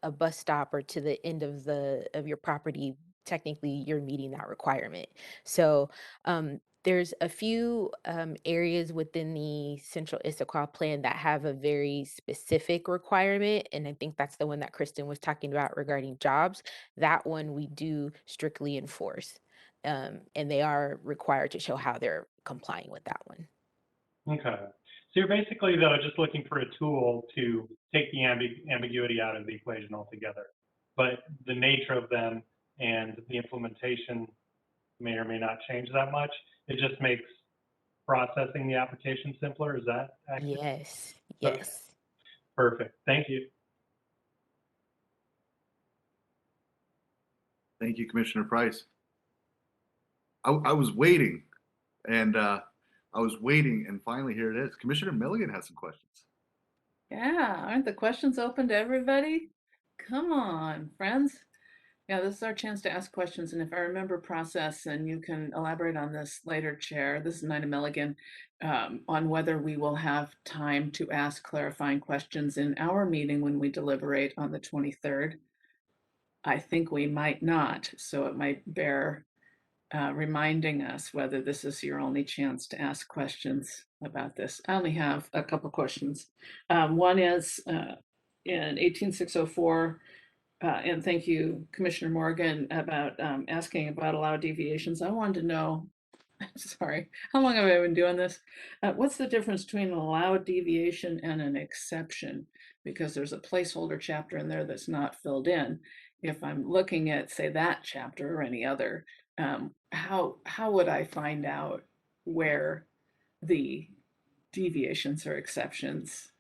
a bus stop or to the end of your property, technically you're meeting that requirement. So there's a few areas within the Central Issaquah plan that have a very specific requirement, and I think that's the one that Kristen was talking about regarding jobs. That one we do strictly enforce, and they are required to show how they're complying with that one. Okay. So you're basically, though, just looking for a tool to take the ambiguity out of the equation altogether. But the nature of them and the implementation may or may not change that much. It just makes processing the application simpler. Is that accurate? Yes, Okay. yes. Perfect. Thank you. Thank you, Commissioner Price. I was waiting, and finally here it is. Commissioner Milligan has some questions. Yeah, aren't the questions open to everybody? Come on, friends. Yeah, this is our chance to ask questions, and if I remember process, and you can elaborate on this later, Chair, this is Nina Milligan, on whether we will have time to ask clarifying questions in our meeting when we deliberate on the 23rd. I think we might not, so it might bear reminding us whether this is your only chance to ask questions about this. I only have a couple questions. One is in 18604, and thank you, Commissioner Morgan, about asking about allowed deviations. I wanted to know Sorry, how long have I been doing this? What's the difference between an allowed deviation and an exception? Because there's a placeholder chapter in there that's not filled in. If I'm looking at, say, that chapter or any other, how would I find out where the deviations or exceptions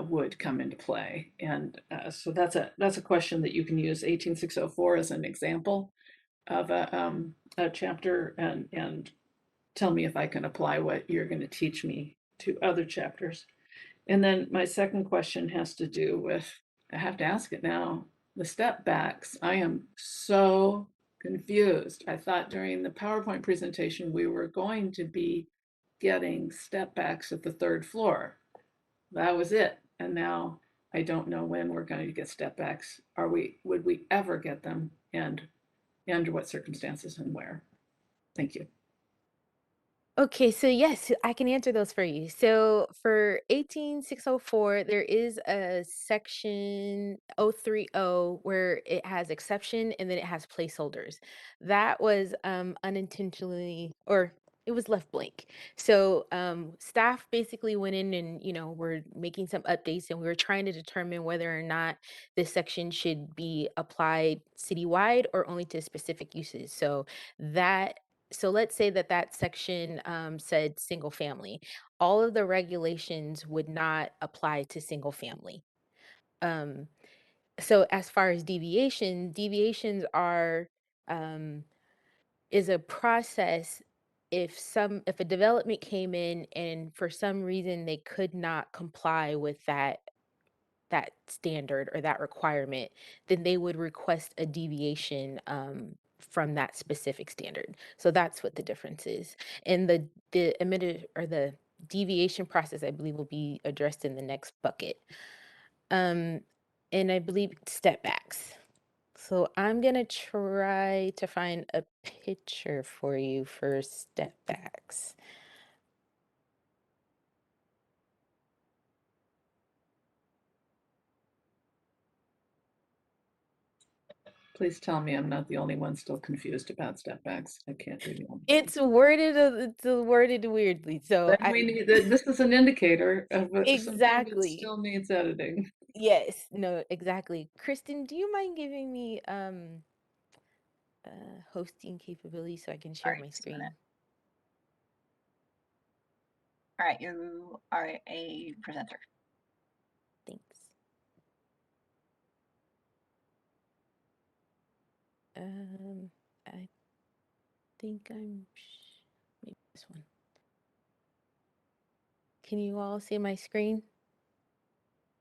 would come into play? And so that's a question that you can use 18604 as an example of a chapter, and tell me if I can apply what you're going to teach me to other chapters. And then my second question has to do with, I have to ask it now, the step backs. I am so confused. I thought during the PowerPoint presentation, we were going to be getting step backs at the third floor. That was it. And now I don't know when we're going to get step backs. Would we ever get them? And under what circumstances and where? Thank you. Okay, so yes, I can answer those for you. So for 18604, there is a section 030 where it has exception and then it has placeholders. That was unintentionally, or it was left blank. So staff basically went in and, were making some updates, and we were trying to determine whether or not this section should be applied citywide or only to specific uses. So let's say that that section said single family. All of the regulations would not apply to single family. Um, so as far as deviations are um, is a process. If a development came in and for some reason they could not comply with that standard or that requirement, then they would request a deviation from that specific standard. So that's what the difference is. And the emitter or the deviation process, I believe, will be addressed in the next bucket. And I believe step backs. So I'm gonna try to find a picture for you for step backs. Please tell me I'm not the only one still confused about step backs. I can't read them. It's worded weirdly. So Then this is an indicator of something that exactly. still needs editing. Yes, no, exactly. Kristen, do you mind giving me hosting capability so I can share Sorry, my just a minute. screen? All right, you are a presenter. Thanks. I think maybe this one. Can you all see my screen?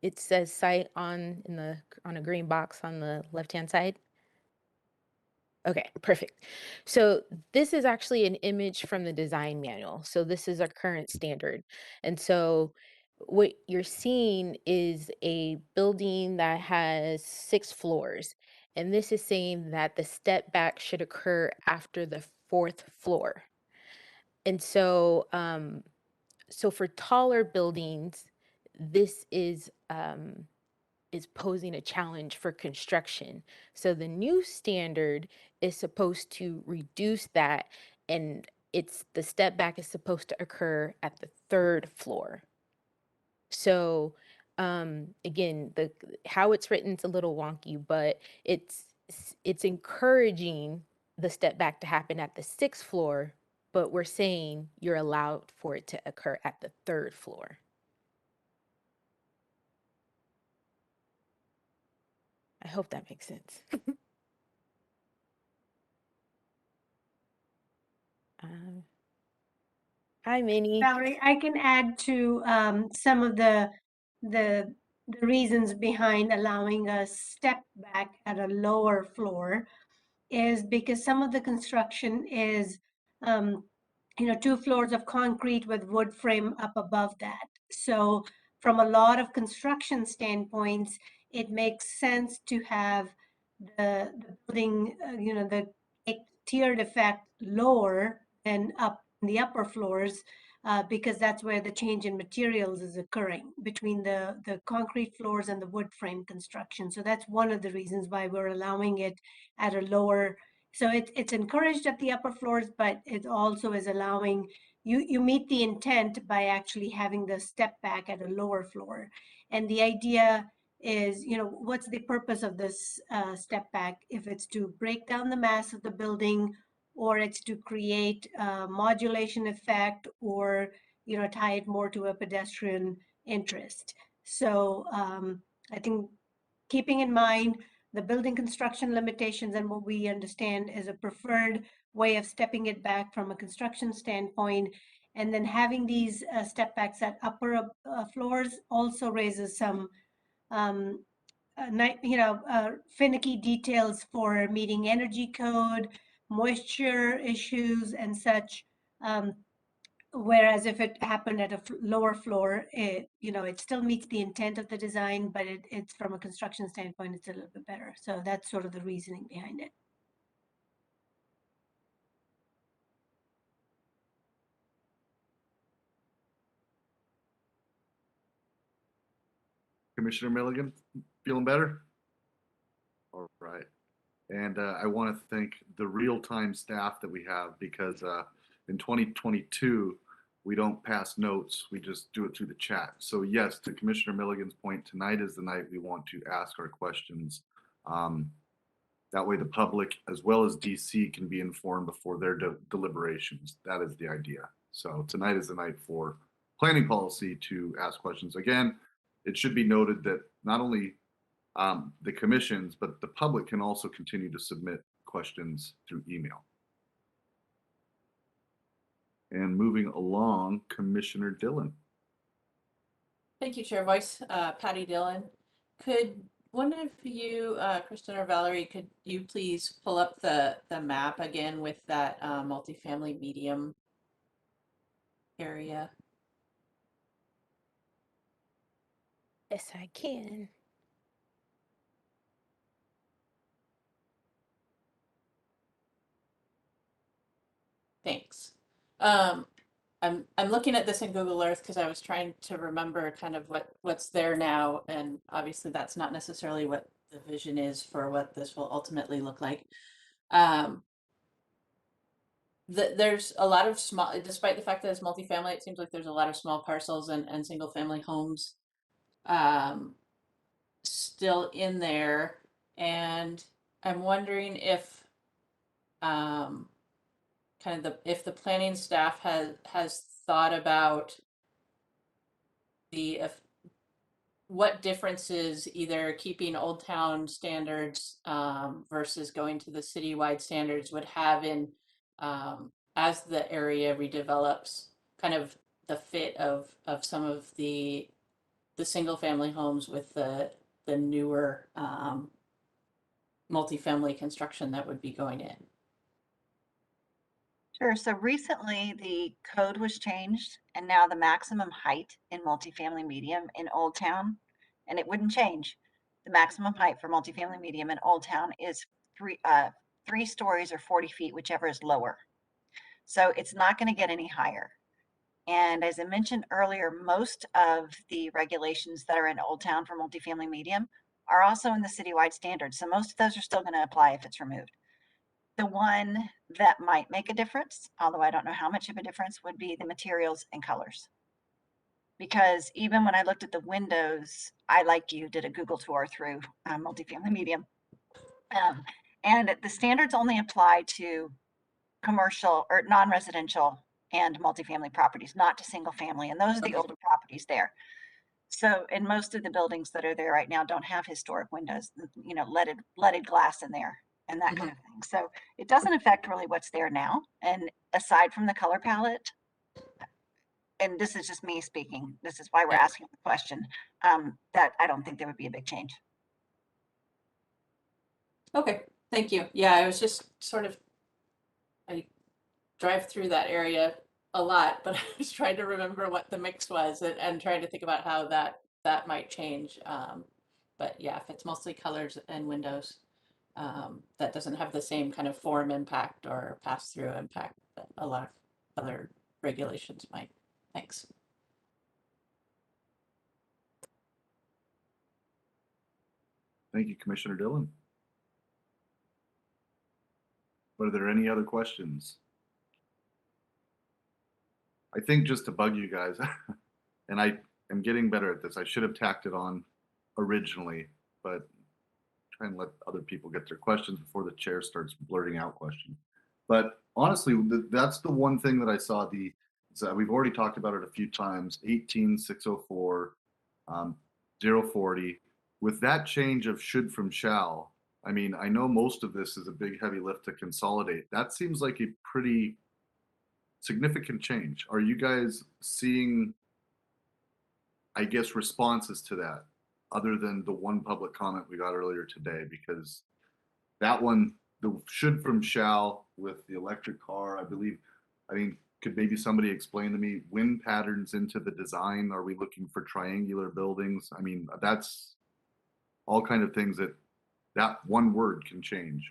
It says site on a green box on the left-hand side. Okay, perfect. So this is actually an image from the design manual. So this is our current standard. And so what you're seeing is a building that has 6 floors. And this is saying that the step back should occur after the 4th floor. And so for taller buildings, this is posing a challenge for construction. So the new standard is supposed to reduce that, and the step back is supposed to occur at the 3rd floor. So again, how it's written is a little wonky, but it's encouraging the step back to happen at the 6th floor, but we're saying you're allowed for it to occur at the 3rd floor. I hope that makes sense. Hi, Minnie. Valerie, I can add to some of the reasons behind allowing a step back at a lower floor is because some of the construction is, 2 floors of concrete with wood frame up above that. So from a lot of construction standpoints, it makes sense to have the building, the tiered effect lower than up in the upper floors, because that's where the change in materials is occurring between the concrete floors and the wood frame construction. So that's one of the reasons why we're allowing it at a lower So it's encouraged at the upper floors, but it also is allowing, you meet the intent by actually having the step back at a lower floor. And the idea is, what's the purpose of this step back? If it's to break down the mass of the building, or it's to create a modulation effect, or, tie it more to a pedestrian interest. So I think keeping in mind the building construction limitations and what we understand is a preferred way of stepping it back from a construction standpoint, and then having these step backs at upper floors also raises some finicky details for meeting energy code, moisture issues and such. Whereas if it happened at a lower floor, it still meets the intent of the design, but it's from a construction standpoint, it's a little bit better. So that's sort of the reasoning behind it. Commissioner Milligan, feeling better? All right. And I want to thank the real-time staff that we have, because in 2022, we don't pass notes, we just do it through the chat. So yes, to Commissioner Milligan's point, tonight is the night we want to ask our questions. That way the public as well as DC can be informed before their deliberations. That is the idea. So tonight is the night for planning policy to ask questions. Again, it should be noted that not only the commissions, but the public can also continue to submit questions through email. And moving along, Commissioner Dillon. Thank you, Chair Voice. Patty Dillon. Could one of you, Kristen or Valerie, could you please pull up the map again with that multifamily medium area? Yes, I can. Thanks. I'm looking at this in Google Earth because I was trying to remember kind of what's there now, and obviously that's not necessarily what the vision is for what this will ultimately look like. There's a lot of small, despite the fact that it's multifamily, it seems like there's a lot of small parcels and single family homes still in there, and I'm wondering if kind of if the planning staff has thought about what differences either keeping Old Town standards versus going to the citywide standards would have in as the area redevelops, kind of the fit of some of the single family homes with the newer multifamily construction that would be going in. Sure. So recently the code was changed, and now the maximum height in multifamily medium in Old Town, and it wouldn't change. The maximum height for multifamily medium in Old Town is three stories or 40 feet, whichever is lower. So it's not going to get any higher. And as I mentioned earlier, most of the regulations that are in Old Town for multifamily medium are also in the citywide standards. So most of those are still going to apply if it's removed. The one that might make a difference, although I don't know how much of a difference, would be the materials and colors. Because even when I looked at the windows, I, like you, did a Google tour through multifamily medium. And the standards only apply to commercial or non-residential and multifamily properties, not to single family. And those are the older properties there. So, and most of the buildings that are there right now don't have historic windows, leaded glass in there and that kind of thing. So it doesn't affect really what's there now. And aside from the color palette, and this is just me speaking, this is why we're asking the question, that I don't think there would be a big change. Okay, thank you. Yeah, I was just sort of, I drive through that area a lot, but I was trying to remember what the mix was and trying to think about how that might change. But yeah, if it's mostly colors and windows, that doesn't have the same kind of form impact or pass-through impact that a lot of other regulations might. Thanks. Thank you, Commissioner Dillon. Are there any other questions? I think just to bug you guys, and I am getting better at this. I should have tacked it on originally, but try and let other people get their questions before the chair starts blurting out questions. But honestly, that's the one thing that I saw. We've already talked about it a few times. 18604, 040. With that change of should from shall, I mean, I know most of this is a big heavy lift to consolidate. That seems like a pretty significant change. Are you guys seeing, I guess, responses to that other than the one public comment we got earlier today? Because that one, the should from shall with the electric car, I mean, could maybe somebody explain to me wind patterns into the design? Are we looking for triangular buildings? I mean, that's all kind of things that one word can change.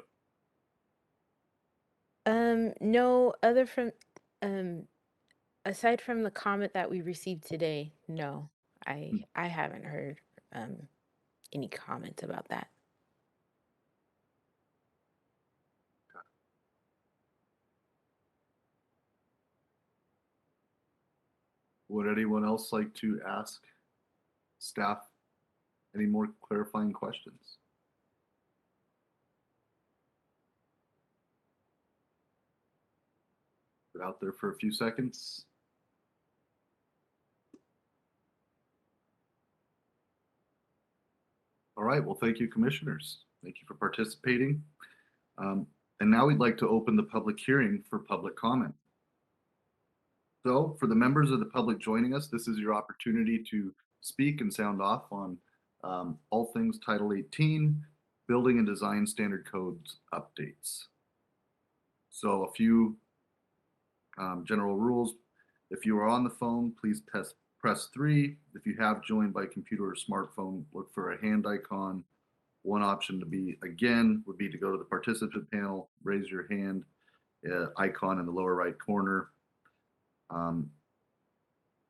No, aside from the comment that we received today, no, I haven't heard any comments about that. Would anyone else like to ask staff any more clarifying questions? Put it out there for a few seconds. All right, well, thank you, commissioners. Thank you for participating. And now we'd like to open the public hearing for public comment. So for the members of the public joining us, this is your opportunity to speak and sound off on all things Title 18, Building and Design Standard Codes updates. So a few general rules. If you are on the phone, please press 3. If you have joined by computer or smartphone, look for a hand icon. One option to be, again, would be to go to the participant panel, raise your hand icon in the lower right corner.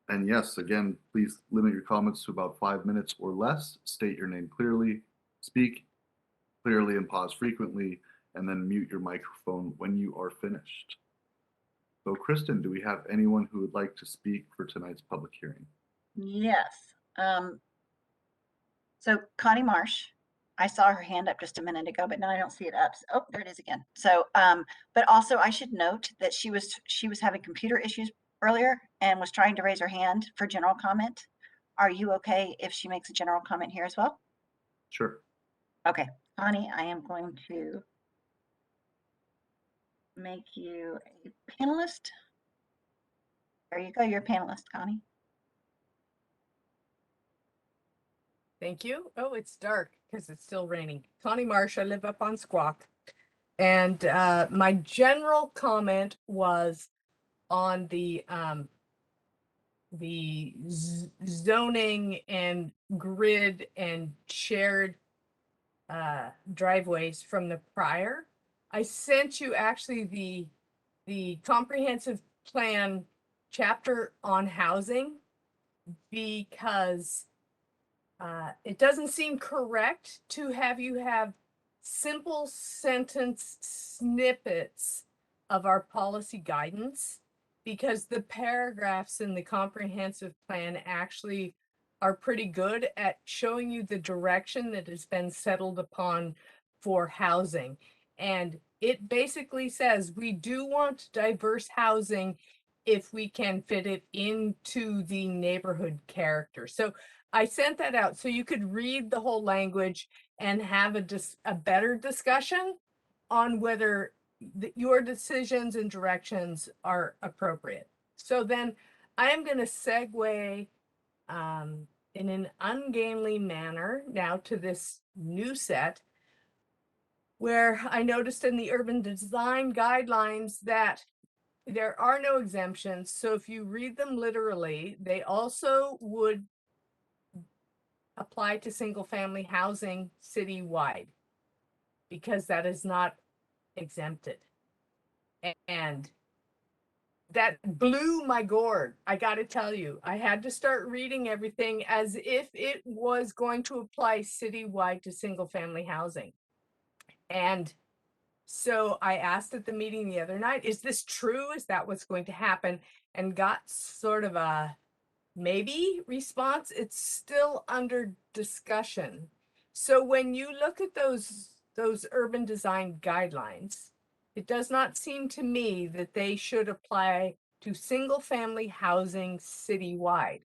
And yes, again, please limit your comments to about 5 minutes or less. State your name clearly, speak clearly and pause frequently, and then mute your microphone when you are finished. So Kristen, do we have anyone who would like to speak for tonight's public hearing? Yes. So Connie Marsh, I saw her hand up just a minute ago, but now I don't see it up. Oh, there it is again. So, but also I should note that she was having computer issues earlier and was trying to raise her hand for general comment. Are you okay if she makes a general comment here as well? Sure. Okay, Connie, I am going to make you a panelist. There you go, you're a panelist, Connie. Thank you. Oh, it's dark because it's still raining. Connie Marsh, I live up on Squawk. And my general comment was on the zoning and grid and shared driveways from the prior. I sent you actually the comprehensive plan chapter on housing because it doesn't seem correct to have you have simple sentence snippets of our policy guidance because the paragraphs in the comprehensive plan actually are pretty good at showing you the direction that has been settled upon for housing. And it basically says we do want diverse housing if we can fit it into the neighborhood character. So I sent that out so you could read the whole language and have a better discussion on whether your decisions and directions are appropriate. So then I am going to segue in an ungainly manner now to this new set where I noticed in the urban design guidelines that there are no exemptions. So if you read them literally, they also would apply to single family housing citywide because that is not exempted. And that blew my gourd. I got to tell you, I had to start reading everything as if it was going to apply citywide to single family housing. And So I asked at the meeting the other night, is this true? Is that what's going to happen? And got sort of a maybe response. It's still under discussion. So when you look at those urban design guidelines, it does not seem to me that they should apply to single family housing citywide.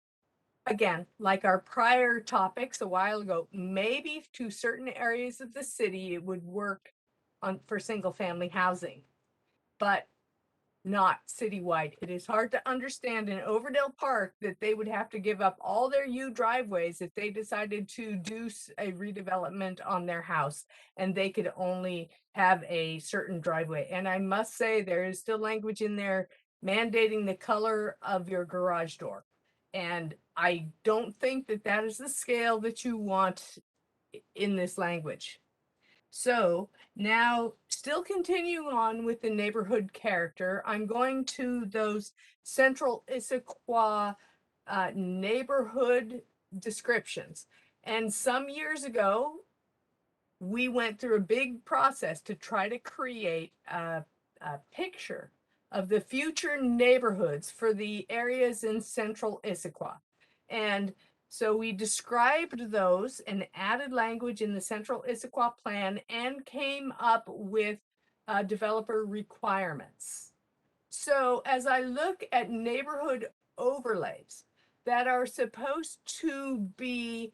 Again, like our prior topics a while ago, maybe to certain areas of the city it would work for single family housing, but not citywide. It is hard to understand in Overdale Park that they would have to give up all their U driveways if they decided to do a redevelopment on their house and they could only have a certain driveway. And I must say there is still language in there mandating the color of your garage door. And I don't think that that is the scale that you want in this language. So now, still continuing on with the neighborhood character, I'm going to those central Issaquah neighborhood descriptions. And some years ago, we went through a big process to try to create a picture of the future neighborhoods for the areas in central Issaquah. And so we described those and added language in the central Issaquah plan and came up with developer requirements. So as I look at neighborhood overlays that are supposed to be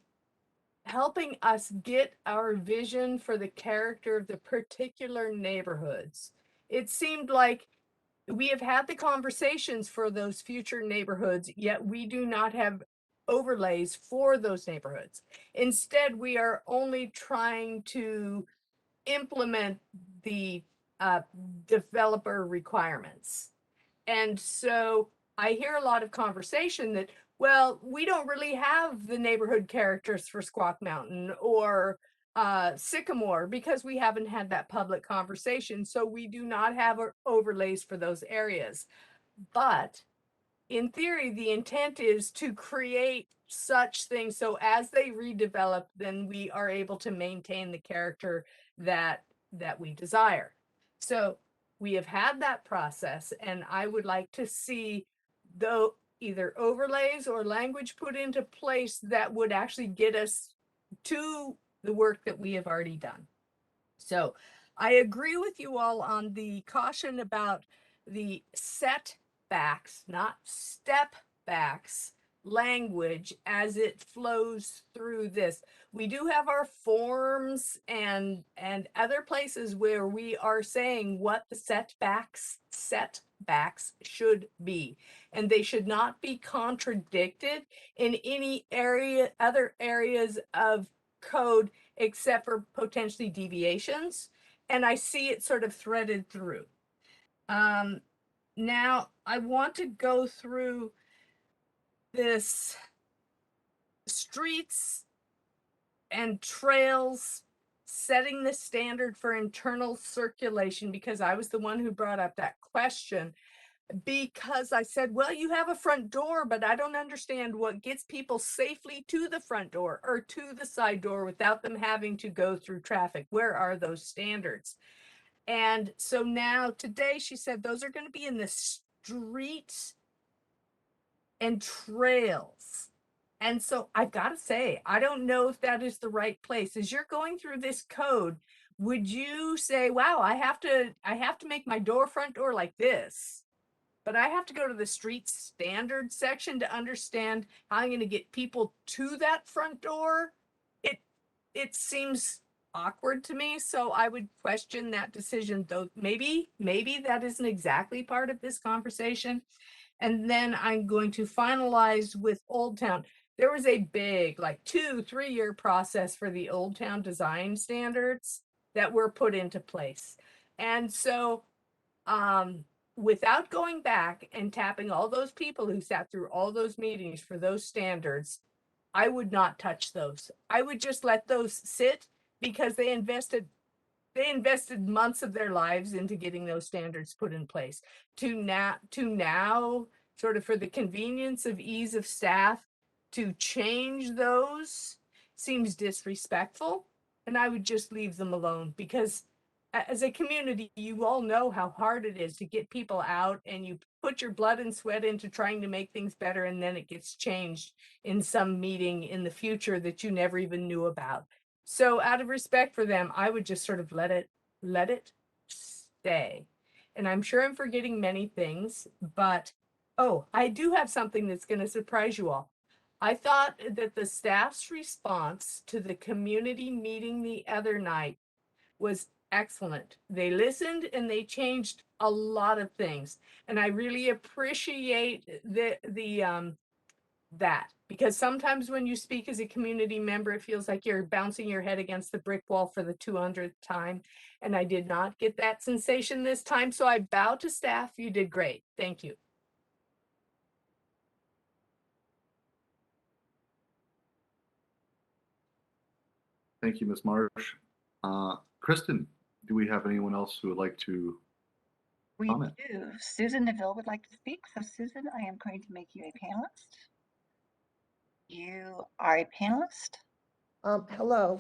helping us get our vision for the character of the particular neighborhoods, it seemed like we have had the conversations for those future neighborhoods, yet we do not have overlays for those neighborhoods. Instead, we are only trying to implement the developer requirements. And so I hear a lot of conversation that, well, we don't really have the neighborhood characters for Squawk Mountain or Sycamore because we haven't had that public conversation. So we do not have overlays for those areas. But in theory, the intent is to create such things so as they redevelop, then we are able to maintain the character that we desire. So we have had that process, and I would like to see though either overlays or language put into place that would actually get us to the work that we have already done. So I agree with you all on the caution about the setbacks, not step backs language as it flows through this. We do have our forms and other places where we are saying what the setbacks should be, and they should not be contradicted in any other areas of code except for potentially deviations. And I see it sort of threaded through. Now I want to go through this streets and trails, setting the standard for internal circulation, because I was the one who brought up that question. Because I said, well, you have a front door, but I don't understand what gets people safely to the front door or to the side door without them having to go through traffic. Where are those standards? And so now today she said those are going to be in the streets and trails. And so I've got to say, I don't know if that is the right place. As you're going through this code, would you say, wow, I have to make my front door like this, but I have to go to the street standard section to understand how I'm going to get people to that front door? It seems awkward to me, so I would question that decision, though maybe that isn't exactly part of this conversation. And then I'm going to finalize with Old Town. There was a big, like 2-3 year process for the Old Town design standards that were put into place. And so without going back and tapping all those people who sat through all those meetings for those standards, I would not touch those. I would just let those sit because they invested months of their lives into getting those standards put in place. To now sort of for the convenience of ease of staff to change those seems disrespectful, and I would just leave them alone, because as a community, you all know how hard it is to get people out, and you put your blood and sweat into trying to make things better, and then it gets changed in some meeting in the future that you never even knew about. So out of respect for them, I would just sort of let it stay. And I'm sure I'm forgetting many things, but oh, I do have something that's going to surprise you all. I thought that the staff's response to the community meeting the other night was excellent. They listened and they changed a lot of things. And I really appreciate that, because sometimes when you speak as a community member, it feels like you're bouncing your head against the brick wall for the 200th time. And I did not get that sensation this time. So I bow to staff. You did great. Thank you. Thank you, Ms. Marsh. Kristen, do we have anyone else who would like to We comment? do. Susan Neville would like to speak. So Susan, I am going to make you a panelist. You are a panelist. Hello.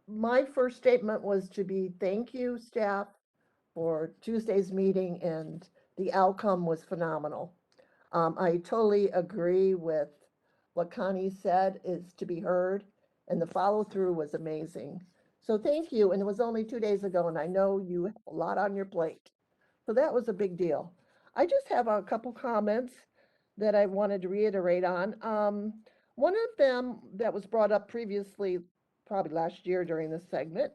My first statement was to be thank you, staff, for Tuesday's meeting, and the outcome was phenomenal. I totally agree with what Connie said is to be heard, and the follow through was amazing. So thank you. And it was only 2 days ago, and I know you have a lot on your plate. So that was a big deal. I just have a couple comments that I wanted to reiterate on. One of them that was brought up previously, probably last year during this segment,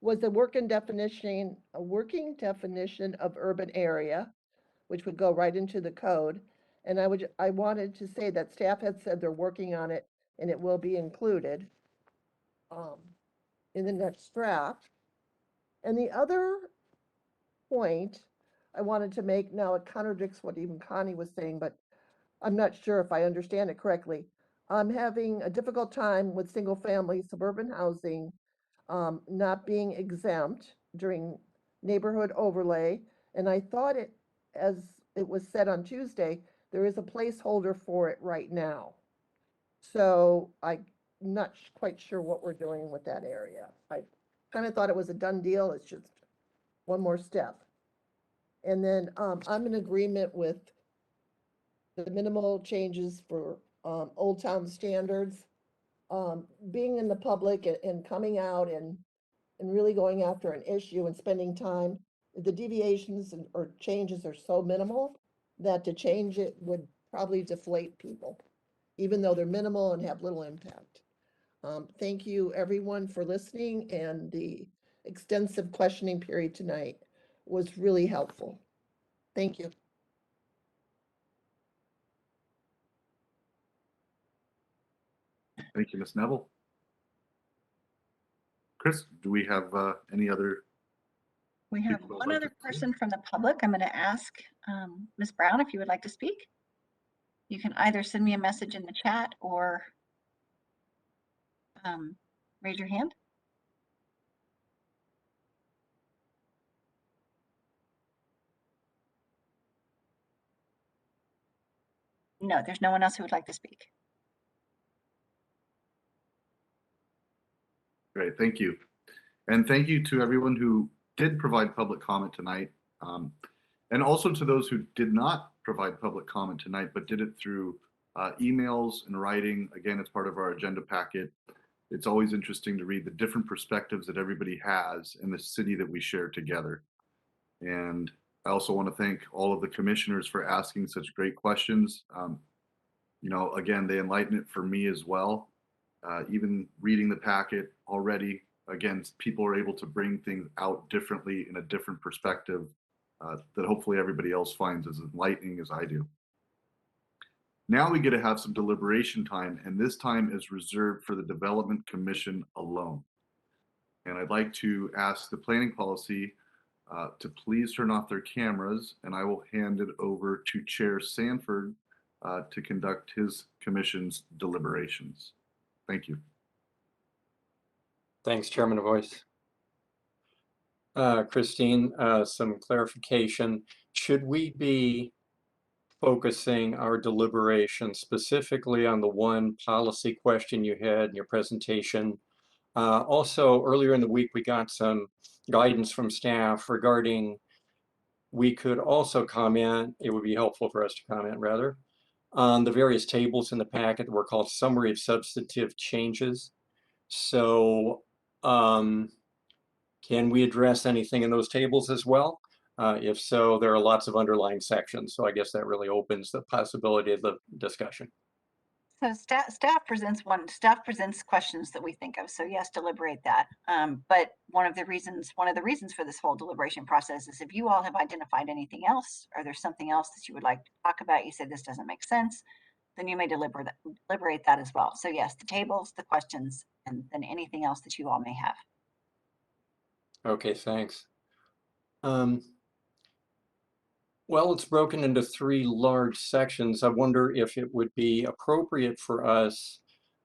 was a working definition of urban area, which would go right into the code. And I wanted to say that staff had said they're working on it and it will be included in the next draft. And the other point I wanted to make, now it contradicts what even Connie was saying, but I'm not sure if I understand it correctly. I'm having a difficult time with single family suburban housing not being exempt during neighborhood overlay. And I thought it, as it was said on Tuesday, there is a placeholder for it right now. So I'm not quite sure what we're doing with that area. I kind of thought it was a done deal. It's just one more step. And then I'm in agreement with the minimal changes for Old Town standards. Being in the public and coming out and really going after an issue and spending time, the deviations or changes are so minimal that to change it would probably deflate people, even though they're minimal and have little impact. Thank you, everyone, for listening, and the extensive questioning period tonight was really helpful. Thank you. Thank you, Ms. Neville. Chris, do we have any other? We have people one like other to speak? person from the public. I'm going to ask Ms. Brown if you would like to speak. You can either send me a message in the chat or raise your hand. No, there's no one else who would like to speak. Great, thank you. And thank you to everyone who did provide public comment tonight. And also to those who did not provide public comment tonight, but did it through emails and writing. Again, it's part of our agenda packet. It's always interesting to read the different perspectives that everybody has in the city that we share together. And I also want to thank all of the commissioners for asking such great questions. You know, again, they enlighten it for me as well. Even reading the packet already, again, people are able to bring things out differently in a different perspective that hopefully everybody else finds as enlightening as I do. Now we get to have some deliberation time, and this time is reserved for the Development Commission alone. And I'd like to ask the Planning Policy to please turn off their cameras, and I will hand it over to Chair Sanford to conduct his commission's deliberations. Thank you. Thanks, Chairman Voice. Christine, some clarification. Should we be focusing our deliberation specifically on the one policy question you had in your presentation Also, earlier in the week, we got some guidance from staff regarding we could also comment, it would be helpful for us to comment rather, on the various tables in the packet that were called summary of substantive changes. So can we address anything in those tables as well? If so, there are lots of underlying sections. So I guess that really opens the possibility of the discussion. So staff presents questions that we think of. So yes, deliberate that. But one of the reasons for this whole deliberation process is if you all have identified anything else, or there's something else that you would like to talk about, you said this doesn't make sense, then you may deliberate that as well. So yes, the tables, the questions, and then anything else that you all may have. Okay, thanks. Well, it's broken into 3 large sections. I wonder if it would be appropriate for us,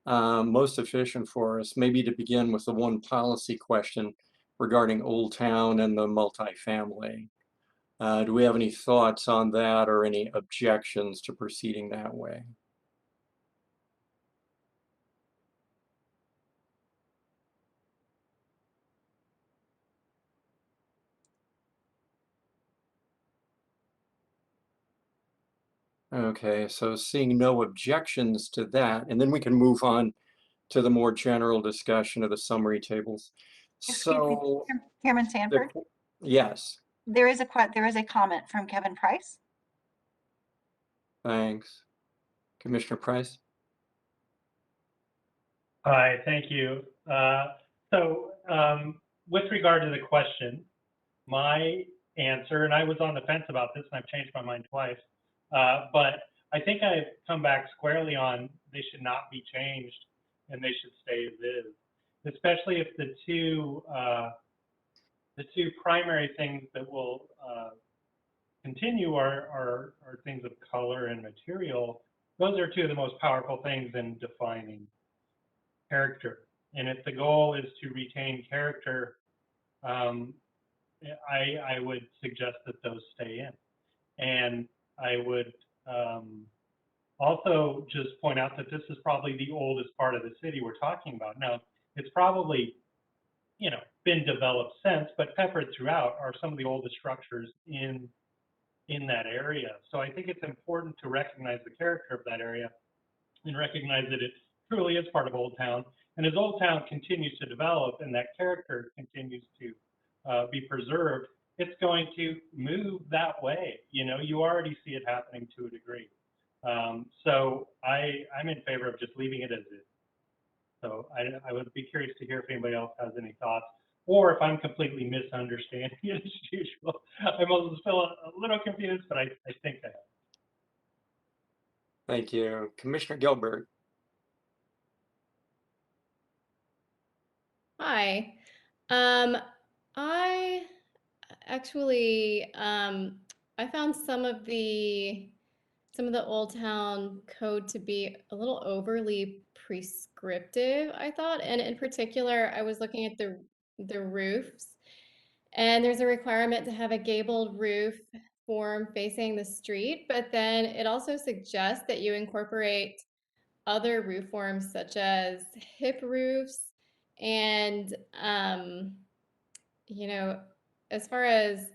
most efficient for us, maybe to begin with the one policy question regarding Old Town and the multifamily. Do we have any thoughts on that or any objections to proceeding that way? Okay, so seeing no objections to that, and then we can move on to the more general discussion of the summary tables. Excuse me, So, Chairman Sanford, yes, there is a comment from Kevin Price. thanks. Commissioner Price? Hi, thank you. With regard to the question, my answer, and I was on the fence about this and I've changed my mind twice, but I think I've come back squarely on they should not be changed and they should stay as is, especially if the two primary things that will continue are things of color and material. Those are two of the most powerful things in defining character. And if the goal is to retain character, I would suggest that those stay in. And I would also just point out that this is probably the oldest part of the city we're talking about. Now, it's probably, been developed since, but peppered throughout are some of the oldest structures in that area. So I think it's important to recognize the character of that area and recognize that it truly is part of Old Town. And as Old Town continues to develop and that character continues to be preserved, it's going to move that way. You already see it happening to a degree. So I'm in favor of just leaving it as is. So I would be curious to hear if anybody else has any thoughts, or if I'm completely misunderstanding it as usual. I'm also still a little confused, but I think I have. Thank you. Commissioner Gilbert? Hi. I actually I found some of the Old Town code to be a little overly prescriptive, I thought. And in particular, I was looking at the roofs, and there's a requirement to have a gabled roof form facing the street, but then it also suggests that you incorporate other roof forms such as hip roofs and as far as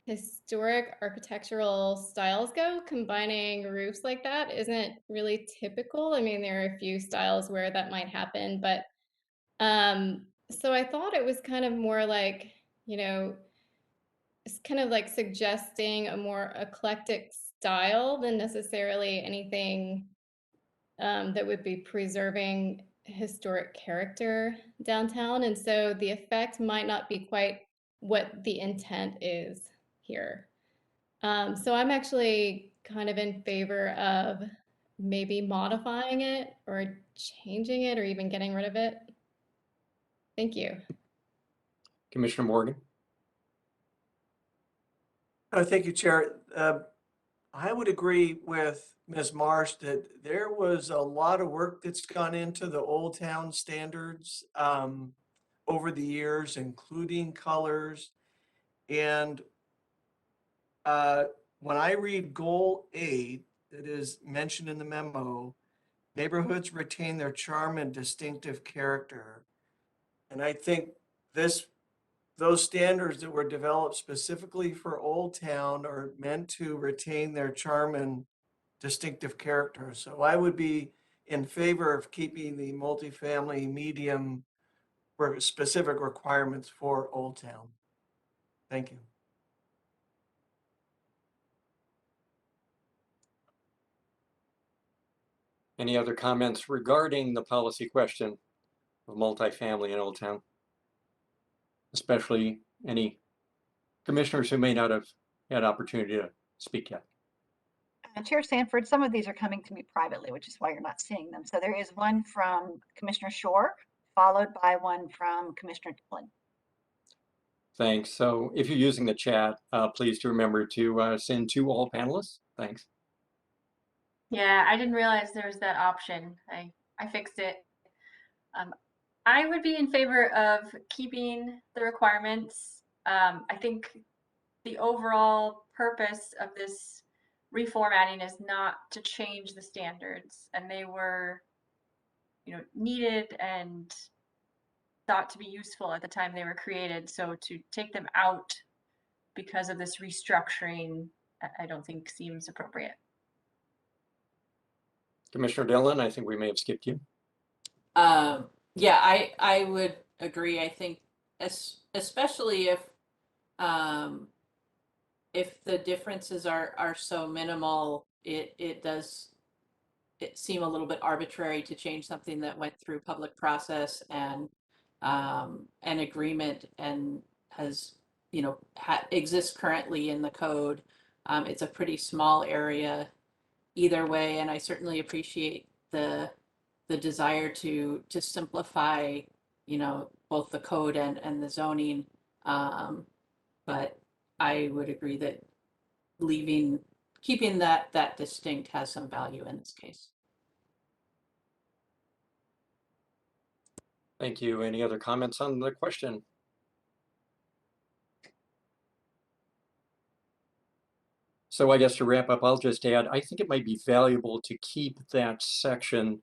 historic architectural styles go, combining roofs like that isn't really typical. I mean, there are a few styles where that might happen, but so I thought it was kind of more like, it's kind of like suggesting a more eclectic style than necessarily anything that would be preserving historic character downtown. And so the effect might not be quite what the intent is here. So I'm actually kind of in favor of maybe modifying it or changing it or even getting rid of it. Thank you. Commissioner Morgan? Thank you, Chair. I would agree with Ms. Marsh that there was a lot of work that's gone into the Old Town standards over the years, including colors. And when I read Goal 8, that is mentioned in the memo, neighborhoods retain their charm and distinctive character. And I think those standards that were developed specifically for Old Town are meant to retain their charm and distinctive character. So I would be in favor of keeping the multifamily medium specific requirements for Old Town. Thank you. Any other comments regarding the policy question of multifamily in Old Town? Especially any commissioners who may not have had opportunity to speak yet. Chair Sanford, some of these are coming to me privately, which is why you're not seeing them. So there is one from Commissioner Shore, followed by one from Commissioner Dillon. Thanks. So if you're using the chat, please do remember to send to all panelists. Thanks. Yeah, I didn't realize there was that option. I fixed it. I would be in favor of keeping the requirements. I think the overall purpose of this reformatting is not to change the standards, and they were, needed and thought to be useful at the time they were created. So to take them out because of this restructuring, I don't think seems appropriate. Commissioner Dillon, I think we may have skipped you. Yeah, I would agree. I think especially if the differences are so minimal, it does seem a little bit arbitrary to change something that went through public process and an agreement and has exists currently in the code. It's a pretty small area either way, and I certainly appreciate the desire to simplify, both the code and the zoning. But I would agree that keeping that distinct has some value in this case. Thank you. Any other comments on the question? So I guess to wrap up, I'll just add, I think it might be valuable to keep that section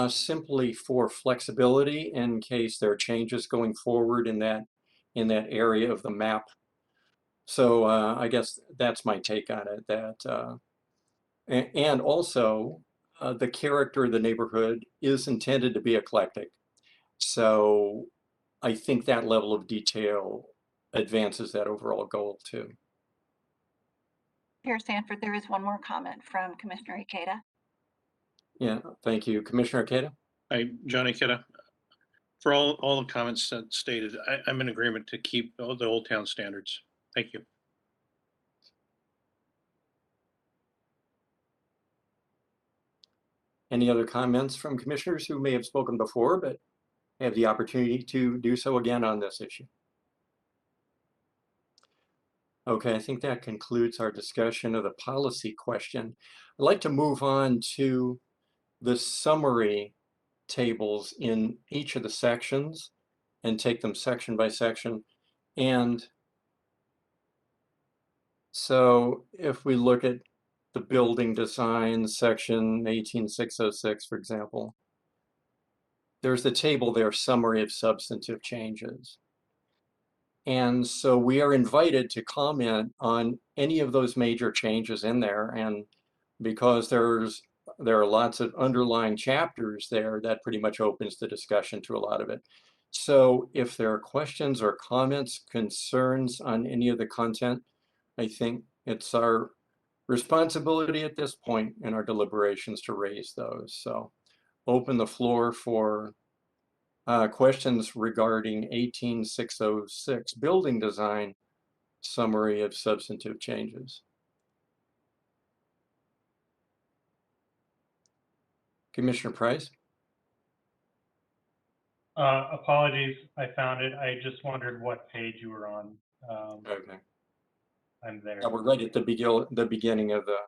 simply for flexibility in case there are changes going forward in that area of the map. So I guess that's my take on it. That and also the character of the neighborhood is intended to be eclectic. So I think that level of detail advances that overall goal too. Chair Sanford, there is one more comment from Commissioner Ikeda. Yeah, thank you. Commissioner Ikeda? Hi, John Ikeda. For all the comments stated, I'm in agreement to keep the Old Town standards. Thank you. Any other comments from commissioners who may have spoken before but have the opportunity to do so again on this issue? Okay, I think that concludes our discussion of the policy question. I'd like to move on to the summary tables in each of the sections and take them section by section. And so if we look at the building design section 18606, for example, there's the table there, summary of substantive changes. And so we are invited to comment on any of those major changes in there. And because there are lots of underlying chapters there, that pretty much opens the discussion to a lot of it. So if there are questions or comments, concerns on any of the content, I think it's our responsibility at this point in our deliberations to raise those. So open the floor for questions regarding 18606 building design summary of substantive changes. Commissioner Price? Apologies, I found it. I just wondered what page you were on. Okay. I'm there. Yeah, we're right at the beginning of the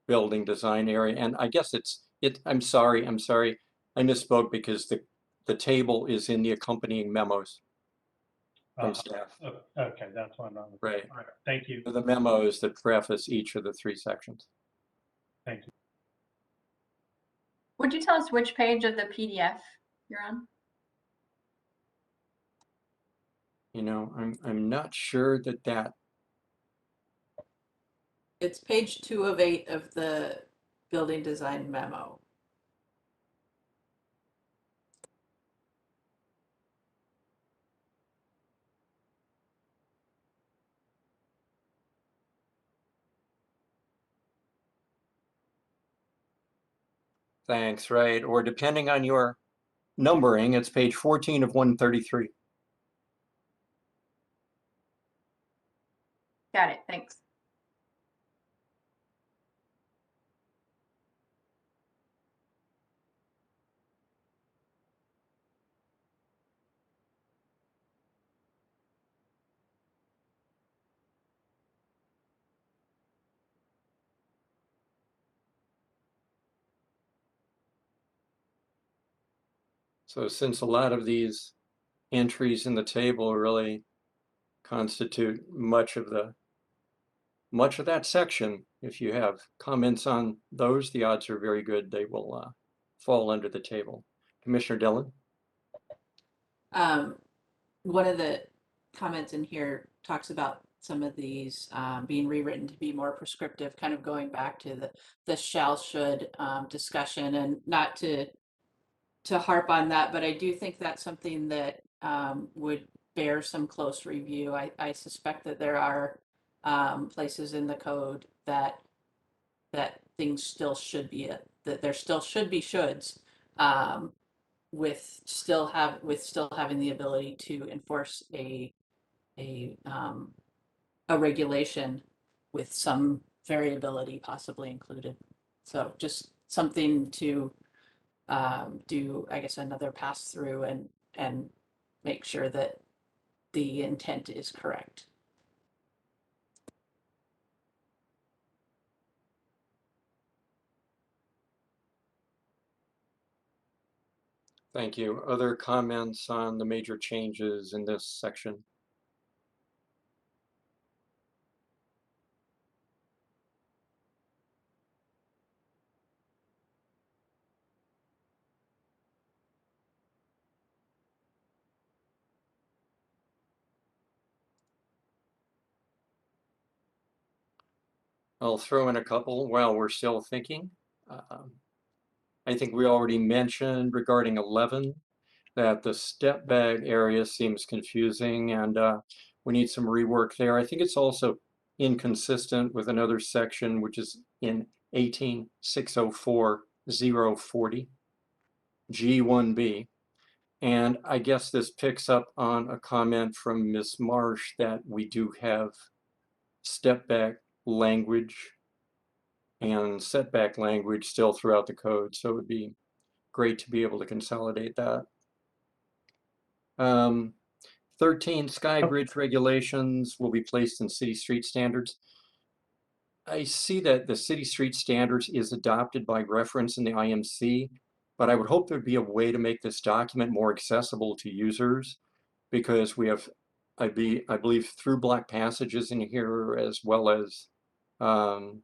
building design area. And I guess I'm sorry. I misspoke because the table is in the accompanying memos from staff. Okay, that's what I'm on. Right. All right, thank you. The memos that preface each of the three sections. Thank you. Would you tell us which page of the PDF you're on? You know, I'm not sure that It's page 2 of 8 of the building design memo. thanks, right? Or depending on your numbering, it's page 14 of 133. Got it, thanks. So since a lot of these entries in the table really constitute much of that section, if you have comments on those, the odds are very good they will fall under the table. Commissioner Dillon? One of the comments in here talks about some of these being rewritten to be more prescriptive, kind of going back to the shall should discussion, and not to harp on that, but I do think that's something that would bear some close review. I suspect that there are places in the code that things still should be that there still should be shoulds, with still having the ability to enforce a regulation with some variability possibly included. So just something to do, I guess, another pass through and make sure that the intent is correct. Thank you. Other comments on the major changes in this section? I'll throw in a couple while we're still thinking. I think we already mentioned regarding 11 that the step bag area seems confusing and we need some rework there. I think it's also inconsistent with another section, which is in 18604-040, G1B. And I guess this picks up on a comment from Ms. Marsh that we do have step back language and setback language still throughout the code. So it would be great to be able to consolidate that. 13, sky bridge regulations will be placed in city street standards. I see that the city street standards is adopted by reference in the IMC, but I would hope there'd be a way to make this document more accessible to users, because we have, I believe, through block passages in here as well as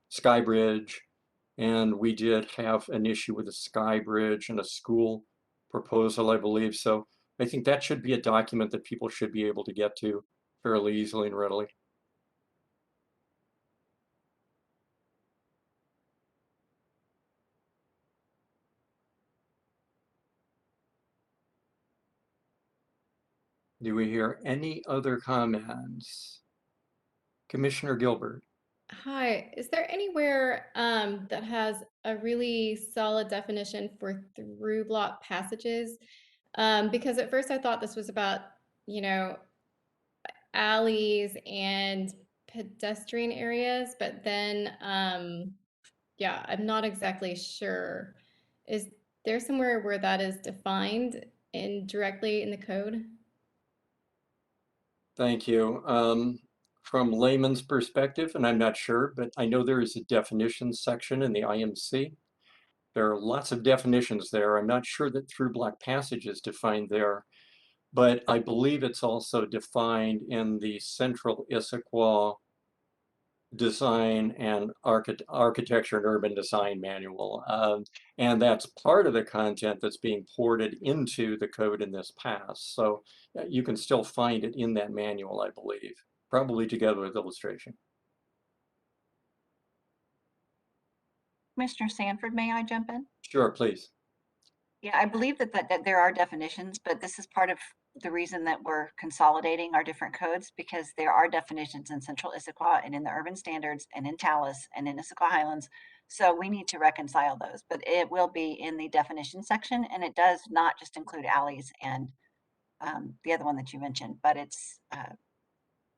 sky bridge, and we did have an issue with a sky bridge and a school proposal, I believe. So I think that should be a document that people should be able to get to fairly easily and readily. Do we hear any other comments? Commissioner Gilbert. Hi, is there anywhere that has a really solid definition for through block passages? Because at first I thought this was about, you know, alleys and pedestrian areas, but then, yeah, I'm not exactly sure. Is there somewhere where that is defined directly in the code? Thank you. From layman's perspective, and I'm not sure, but I know there is a definitions section in the IMC. There are lots of definitions there. I'm not sure that through block passage is defined there, but I believe it's also defined in the central Issaquah design and architecture and urban design manual. And that's part of the content that's being ported into the code in this pass. So you can still find it in that manual, I believe, probably together with illustration. Commissioner Sanford, may I jump in? Sure, please. Yeah, I believe that there are definitions, but this is part of the reason that we're consolidating our different codes, because there are definitions in Central Issaquah and in the urban standards and in Tallis and in Issaquah Highlands. So we need to reconcile those, but it will be in the definition section, and it does not just include alleys and the other one that you mentioned, but it's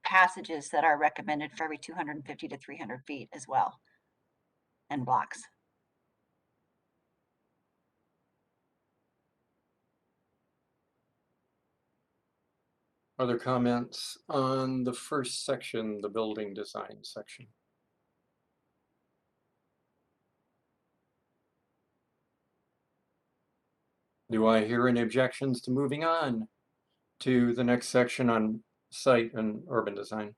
passages that are recommended for every 250 to 300 feet as well, and blocks. Other comments on the first section, the building design section? Do I hear any objections to moving on to the next section on site and urban design?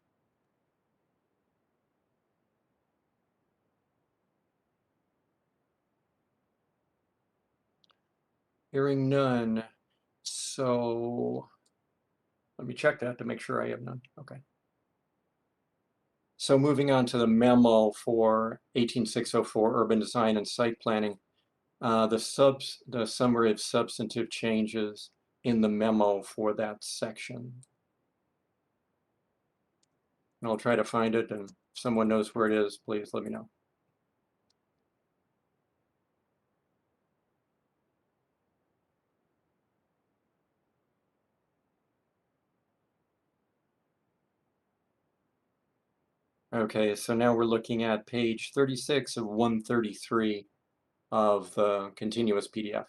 Hearing none. So let me check that to make sure I have none. Okay. So moving on to the memo for 18604 urban design and site planning, the summary of substantive changes in the memo for that section. And I'll try to find it, and if someone knows where it is, please let me know. Okay, so now we're looking at page 36 of 133 of the continuous PDF.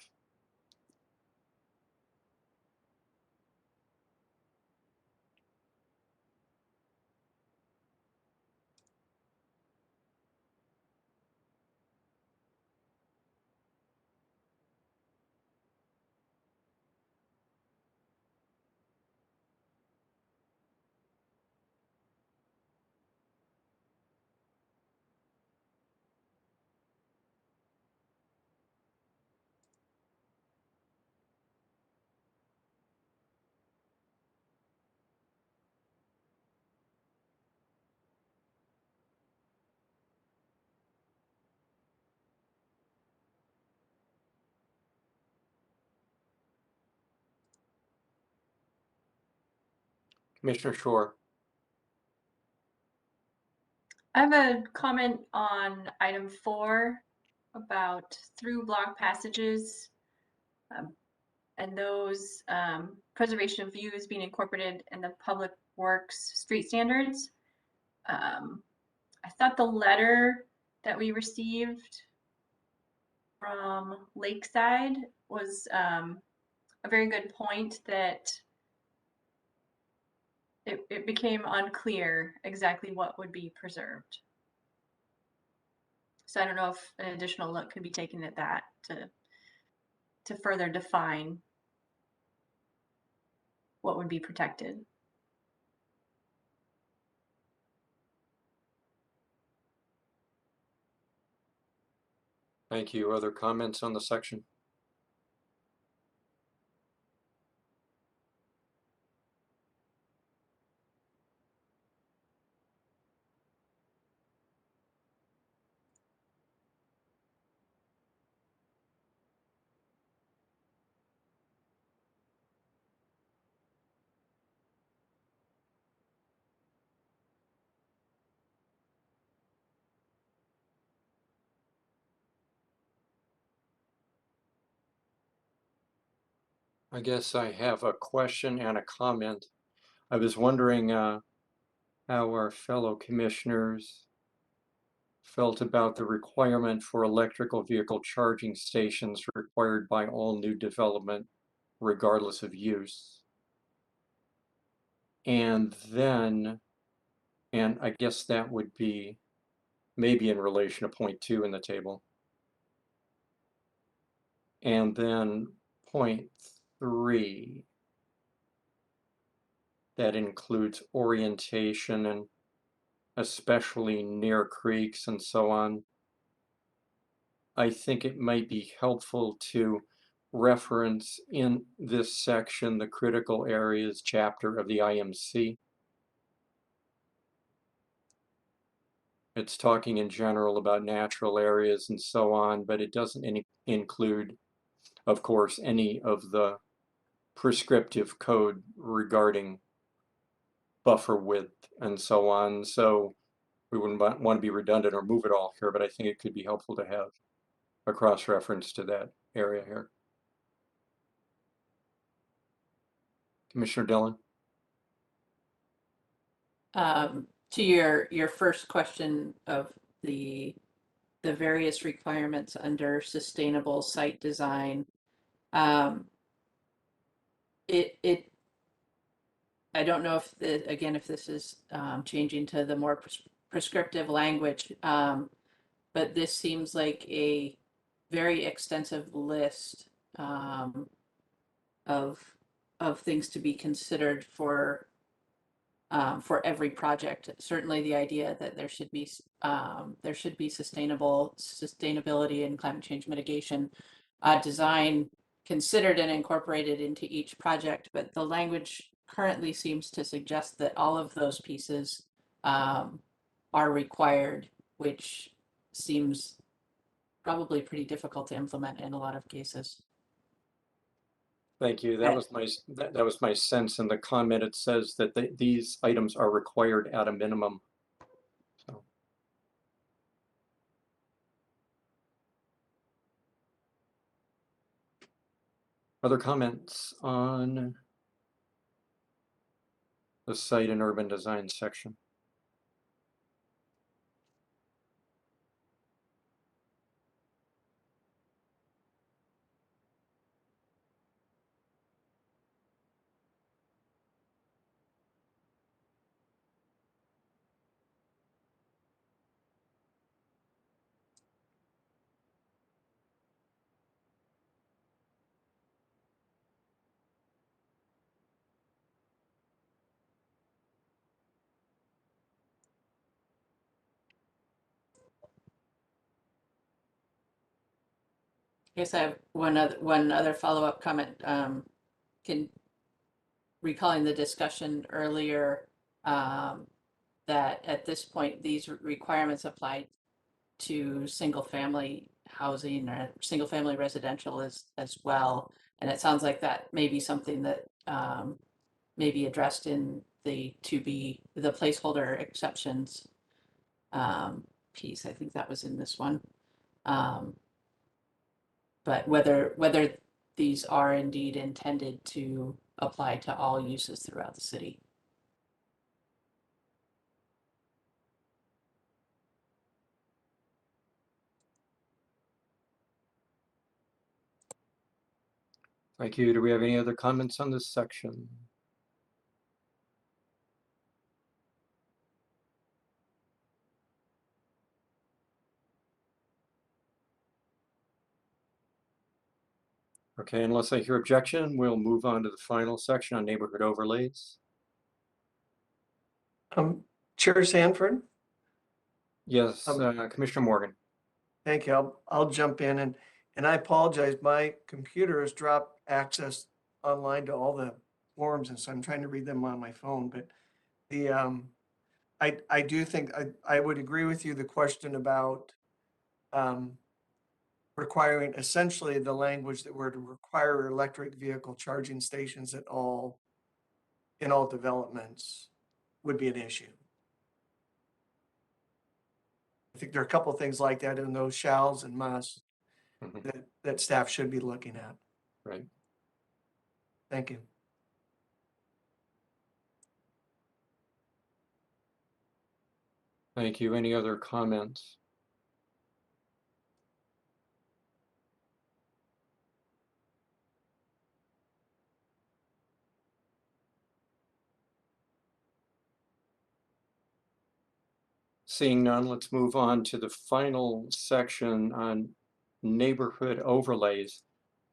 Commissioner Shore. I have a comment on item 4 about through block passages and those preservation of views being incorporated in the public works street standards. I thought the letter that we received from Lakeside was a very good point, that it became unclear exactly what would be preserved. So I don't know if an additional look could be taken at that to further define what would be protected. Thank you. Other comments on the section? I guess I have a question and a comment. I was wondering how our fellow commissioners felt about the requirement for electrical vehicle charging stations required by all new development, regardless of use. And then, and I guess that would be maybe in relation to point 2 in the table. And then point 3, that includes orientation and especially near creeks and so on, I think it might be helpful to reference in this section the critical areas chapter of the IMC. It's talking in general about natural areas and so on, but it doesn't include, of course, any of the prescriptive code regarding buffer width and so on. So we wouldn't want to be redundant or move it all here, but I think it could be helpful to have a cross-reference to that area here. Commissioner Dillon? To your first question of the various requirements under sustainable site design, I don't know if again, if this is changing to the more prescriptive language, but this seems like a very extensive list of things to be considered for every project. Certainly, the idea that there should be sustainability and climate change mitigation design considered and incorporated into each project. But the language currently seems to suggest that all of those pieces are required, which seems probably pretty difficult to implement in a lot of cases. Thank you. That was my sense in the comment. It says that these items are required at a minimum. So. Other comments on the site and urban design section? I guess I have one other follow-up comment. Recalling the discussion earlier, that at this point these requirements apply to single-family housing or single-family residential as well, and it sounds like that may be something that may be addressed in the placeholder exceptions piece. I think that was in this one. But whether these are indeed intended to apply to all uses throughout the city. Thank you. Do we have any other comments on this section? Okay, unless I hear objection, we'll move on to the final section on neighborhood overlays. Chair Sanford? Yes, Commissioner Morgan. Thank you. I'll jump in and I apologize. My computer has dropped access online to all the forms, and so I'm trying to read them on my phone. But the I do think I would agree with you. The question about requiring essentially the language that we're to require electric vehicle charging stations in all developments would be an issue. I think there are a couple of things like that in those shalls and musts that staff should be looking at. Right. Thank you. Thank you. Any other comments? Seeing none, let's move on to the final section on neighborhood overlays.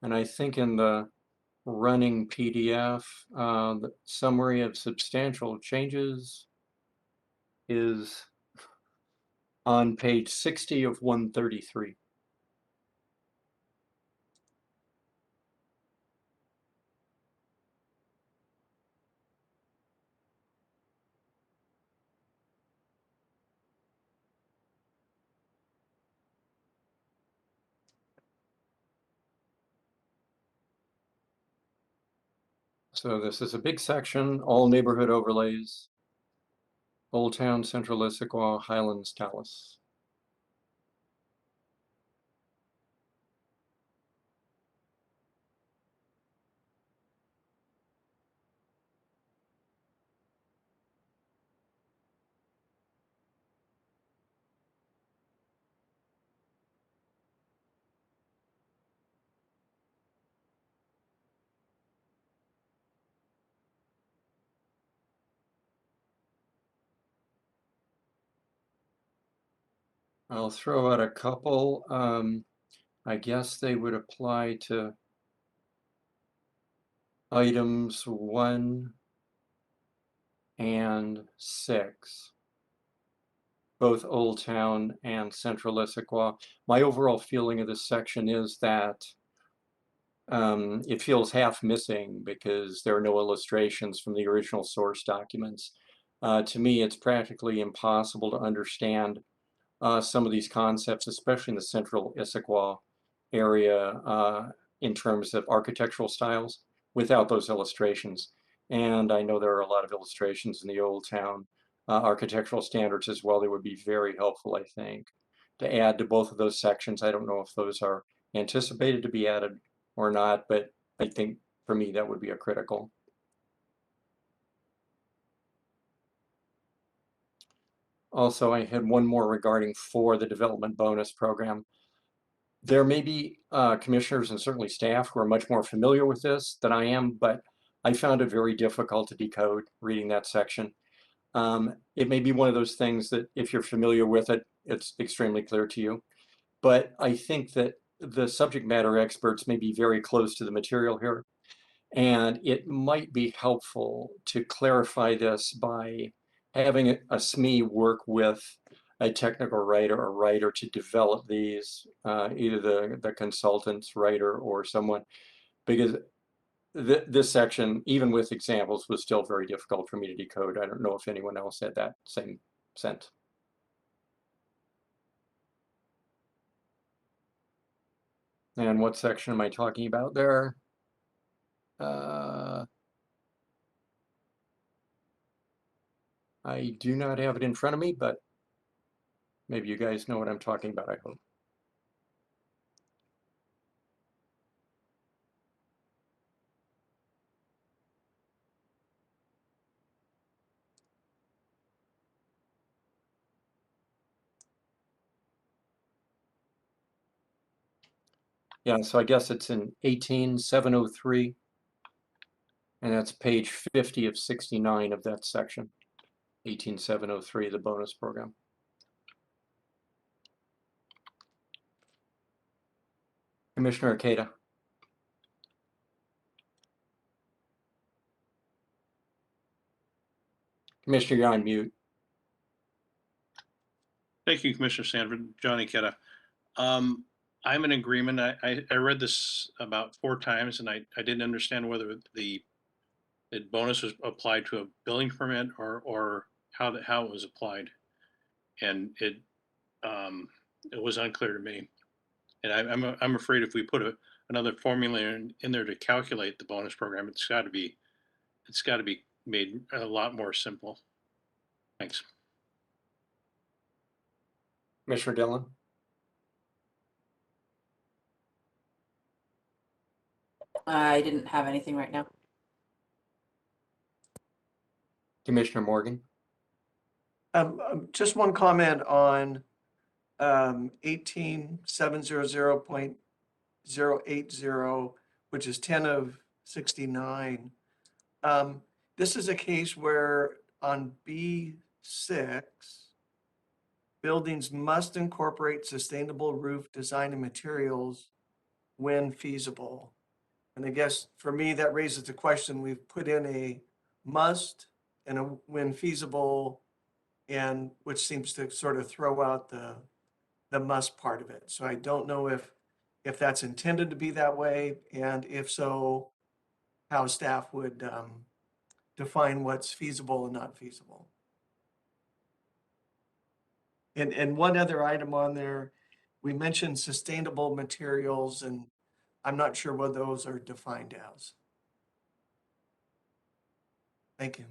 And I think in the running PDF, the summary of substantial changes is on page 60 of 133. So this is a big section, all neighborhood overlays, Old Town, Central Issaquah, Highlands, Dallas. I'll throw out a couple. I guess they would apply to items 1 and 6, both Old Town and Central Issaquah. My overall feeling of this section is that it feels half missing because there are no illustrations from the original source documents. To me, it's practically impossible to understand some of these concepts, especially in the Central Issaquah area, in terms of architectural styles, without those illustrations. And I know there are a lot of illustrations in the Old Town architectural standards as well. They would be very helpful, I think, to add to both of those sections. I don't know if those are anticipated to be added or not, but I think for me that would be a critical. Also, I had one more regarding 4, the development bonus program. There may be commissioners and certainly staff who are much more familiar with this than I am, but I found it very difficult to decode reading that section. It may be one of those things that if you're familiar with it, it's extremely clear to you. But I think that the subject matter experts may be very close to the material here. And it might be helpful to clarify this by having a SME work with a technical writer or writer to develop these, either the consultant's writer or someone, because this section, even with examples, was still very difficult for me to decode. I don't know if anyone else had that same sense. And what section am I talking about there? I do not have it in front of me, but maybe you guys know what I'm talking about, I hope. Yeah, so I guess it's in 18703, and that's page 50 of 69 of that section, 18703, the bonus program. Commissioner Akeda. Commissioner, you're on mute. Thank you, Commissioner Sanford. Johnny Ketta. I'm in agreement. I read this about 4 times and I didn't understand whether the bonus was applied to a building permit or how it was applied. And it was unclear to me. And I'm afraid if we put another formula in there to calculate the bonus program, it's got to be made a lot more simple. Thanks. Commissioner Dillon. I didn't have anything right now. Commissioner Morgan. Just one comment on 18700.080, which is 10 of 69. This is a case where on B6, buildings must incorporate sustainable roof design and materials when feasible. And I guess for me, that raises the question, we've put in a must and a when feasible and which seems to sort of throw out the must part of it. So I don't know if that's intended to be that way, and if so, how staff would define what's feasible and not feasible. And one other item on there, we mentioned sustainable materials, and I'm not sure what those are defined as. Thank you.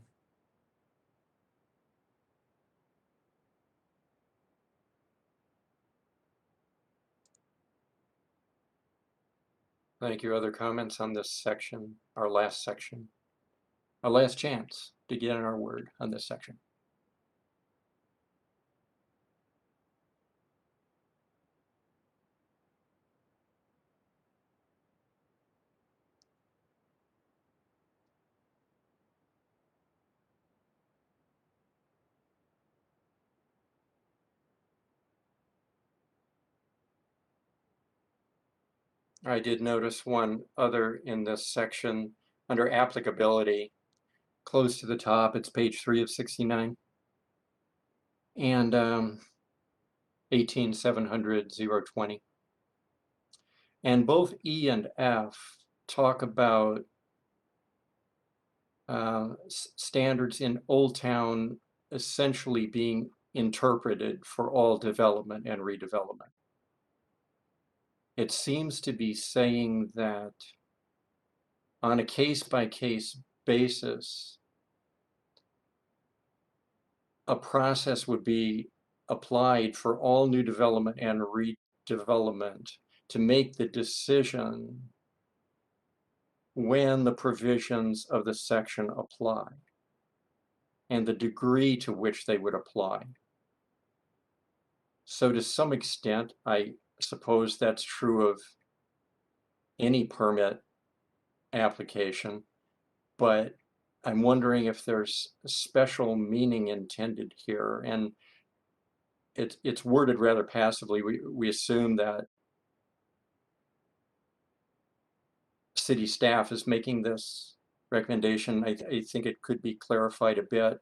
Thank you. Other comments on this section, our last section? Our last chance to get in our word on this section. I did notice one other in this section under applicability, close to the top, it's page 3 of 69. And 18,700,020. And both E and F talk about standards in Old Town essentially being interpreted for all development and redevelopment. It seems to be saying that on a case-by-case basis, a process would be applied for all new development and redevelopment to make the decision when the provisions of the section apply and the degree to which they would apply. So to some extent, I suppose that's true of any permit application, but I'm wondering if there's a special meaning intended here. And it's worded rather passively. We assume that city staff is making this recommendation. I think it could be clarified a bit.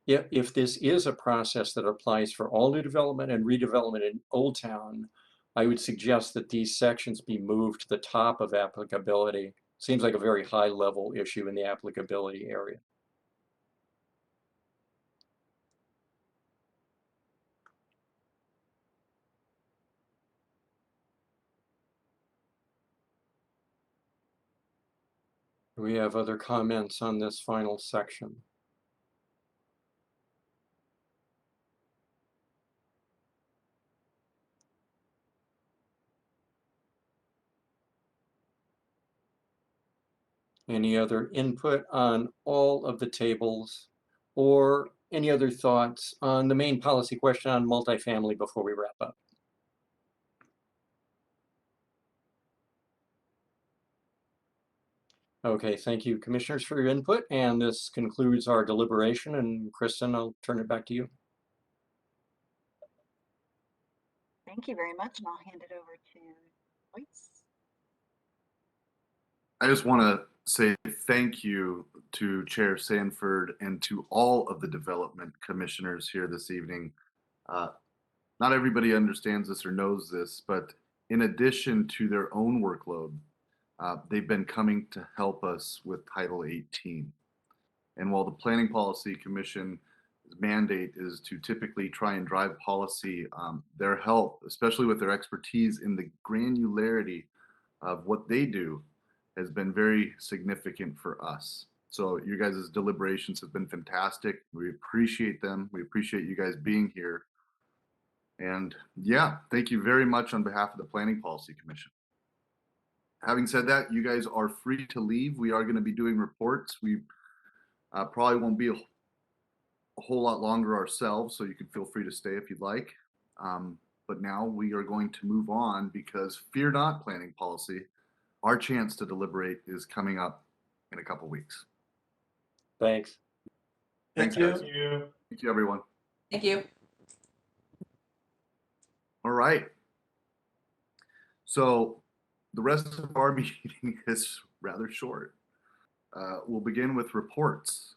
If this is a process that applies for all new development and redevelopment in Old Town, I would suggest that these sections be moved to the top of applicability. Seems like a very high level issue in the applicability area. Do we have other comments on this final section? Any other input on all of the tables or any other thoughts on the main policy question on multifamily before we wrap up? Okay, thank you, commissioners, for your input. And this concludes our deliberation. And Kristen, I'll turn it back to you. Thank you very much, and I'll hand it over to Joyce. I just want to say thank you to Chair Sanford and to all of the development commissioners here this evening. Not everybody understands this or knows this, but in addition to their own workload, they've been coming to help us with Title 18. And while the Planning Policy Commission's mandate is to typically try and drive policy, their help, especially with their expertise in the granularity of what they do, has been very significant for us. So you guys' deliberations have been fantastic. We appreciate them. We appreciate you guys being here. And yeah, thank you very much on behalf of the Planning Policy Commission. Having said that, you guys are free to leave. We are going to be doing reports. We probably won't be a whole lot longer ourselves, so you can feel free to stay if you'd like. But now we are going to move on because fear not, Planning Policy. Our chance to deliberate is coming up in a couple weeks. Thanks. Thank you. Guys. Thank you, everyone. Thank you. All right. So the rest of our meeting is rather short. We'll begin with reports.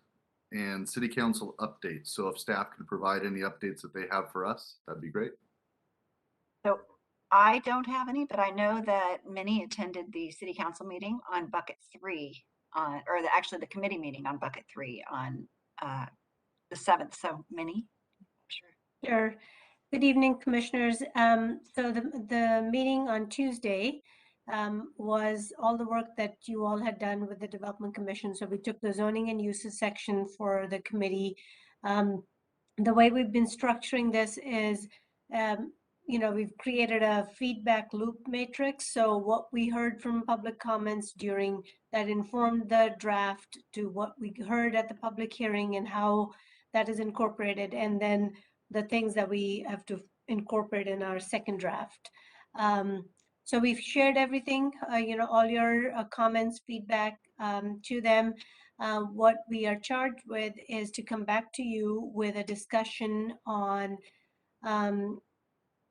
and city council updates. So if staff can provide any updates that they have for us, that'd be great. So I don't have any, but I know that Minnie attended the city council meeting on bucket 3 actually the committee meeting on bucket 3 on the 7th. So Minnie, sure. Sure. Good evening, commissioners. So the meeting on Tuesday was all the work that you all had done with the Development Commission. So we took the zoning and uses section for the committee. The way we've been structuring this is, we've created a feedback loop matrix. So what we heard from public comments during that informed the draft to what we heard at the public hearing and how that is incorporated. And then the things that we have to incorporate in our second draft. So we've shared everything, all your comments, feedback to them. What we are charged with is to come back to you with a discussion on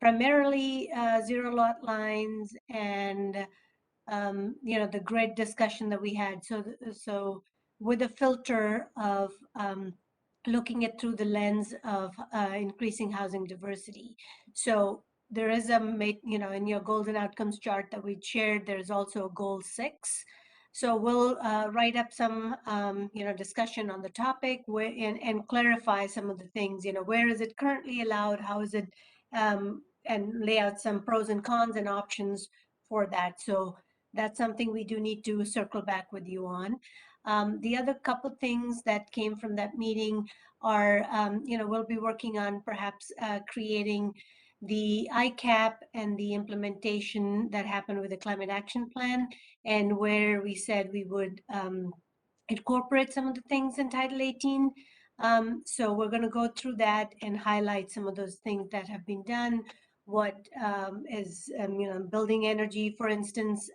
primarily zero lot lines and the grid discussion that we had. So with a filter of looking at through the lens of increasing housing diversity. So there is in your golden outcomes chart that we shared, there's also a goal 6. So we'll write up some, discussion on the topic and clarify some of the things, where is it currently allowed? How is it, and lay out some pros and cons and options for that. So that's something we do need to circle back with you on. The other couple things that came from that meeting are, we'll be working on perhaps creating the ICAP and the implementation that happened with the climate action plan, and where we said we would incorporate some of the things in Title 18. So we're going to go through that and highlight some of those things that have been done. What is, building energy, for instance,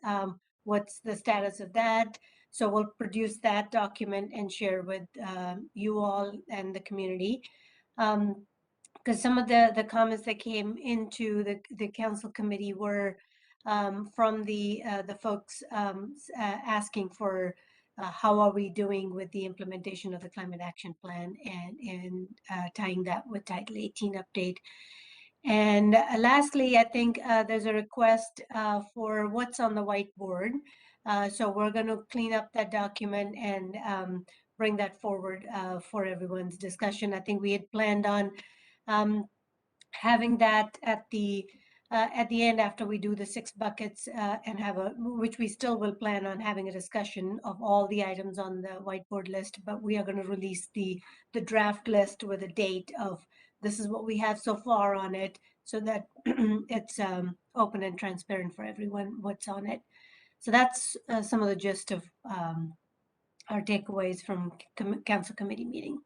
what's the status of that? So we'll produce that document and share with you all and the community. Because some of the comments that came into the council committee were from the folks asking for how are we doing with the implementation of the climate action plan and tying that with Title 18 update. And lastly, I think there's a request for what's on the whiteboard. So we're going to clean up that document and bring that forward for everyone's discussion. I think we had planned on having that at the end after we do the 6 buckets and which we still will plan on having a discussion of all the items on the whiteboard list, but we are going to release the draft list with a date of this is what we have so far on it, so that it's open and transparent for everyone what's on it. So that's some of the gist of our takeaways from council committee meeting.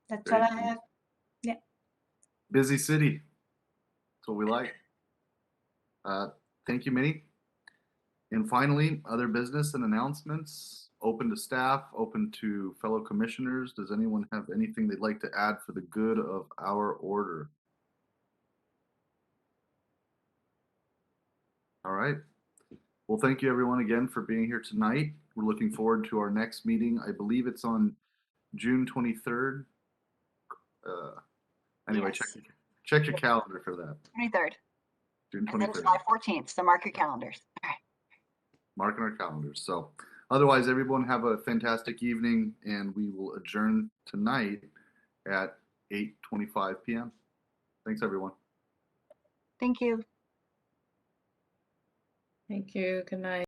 That's all I have. Yeah. Busy city. That's what we like. Thank you, Minnie. And finally, other business and announcements, open to staff, open to fellow commissioners. Does anyone have anything they'd like to add for the good of our order? All right. Well, thank you everyone again for being here tonight. We're looking forward to our next meeting. I believe it's on June 23rd. Anyway, Yes. check your calendar for that. 23rd. June 23rd. And then July 14th. So mark your calendars. All right. Marking our calendars. So otherwise, everyone have a fantastic evening, and we will adjourn tonight at 8:25 p.m. Thanks, everyone. Thank you. Thank you. Good night.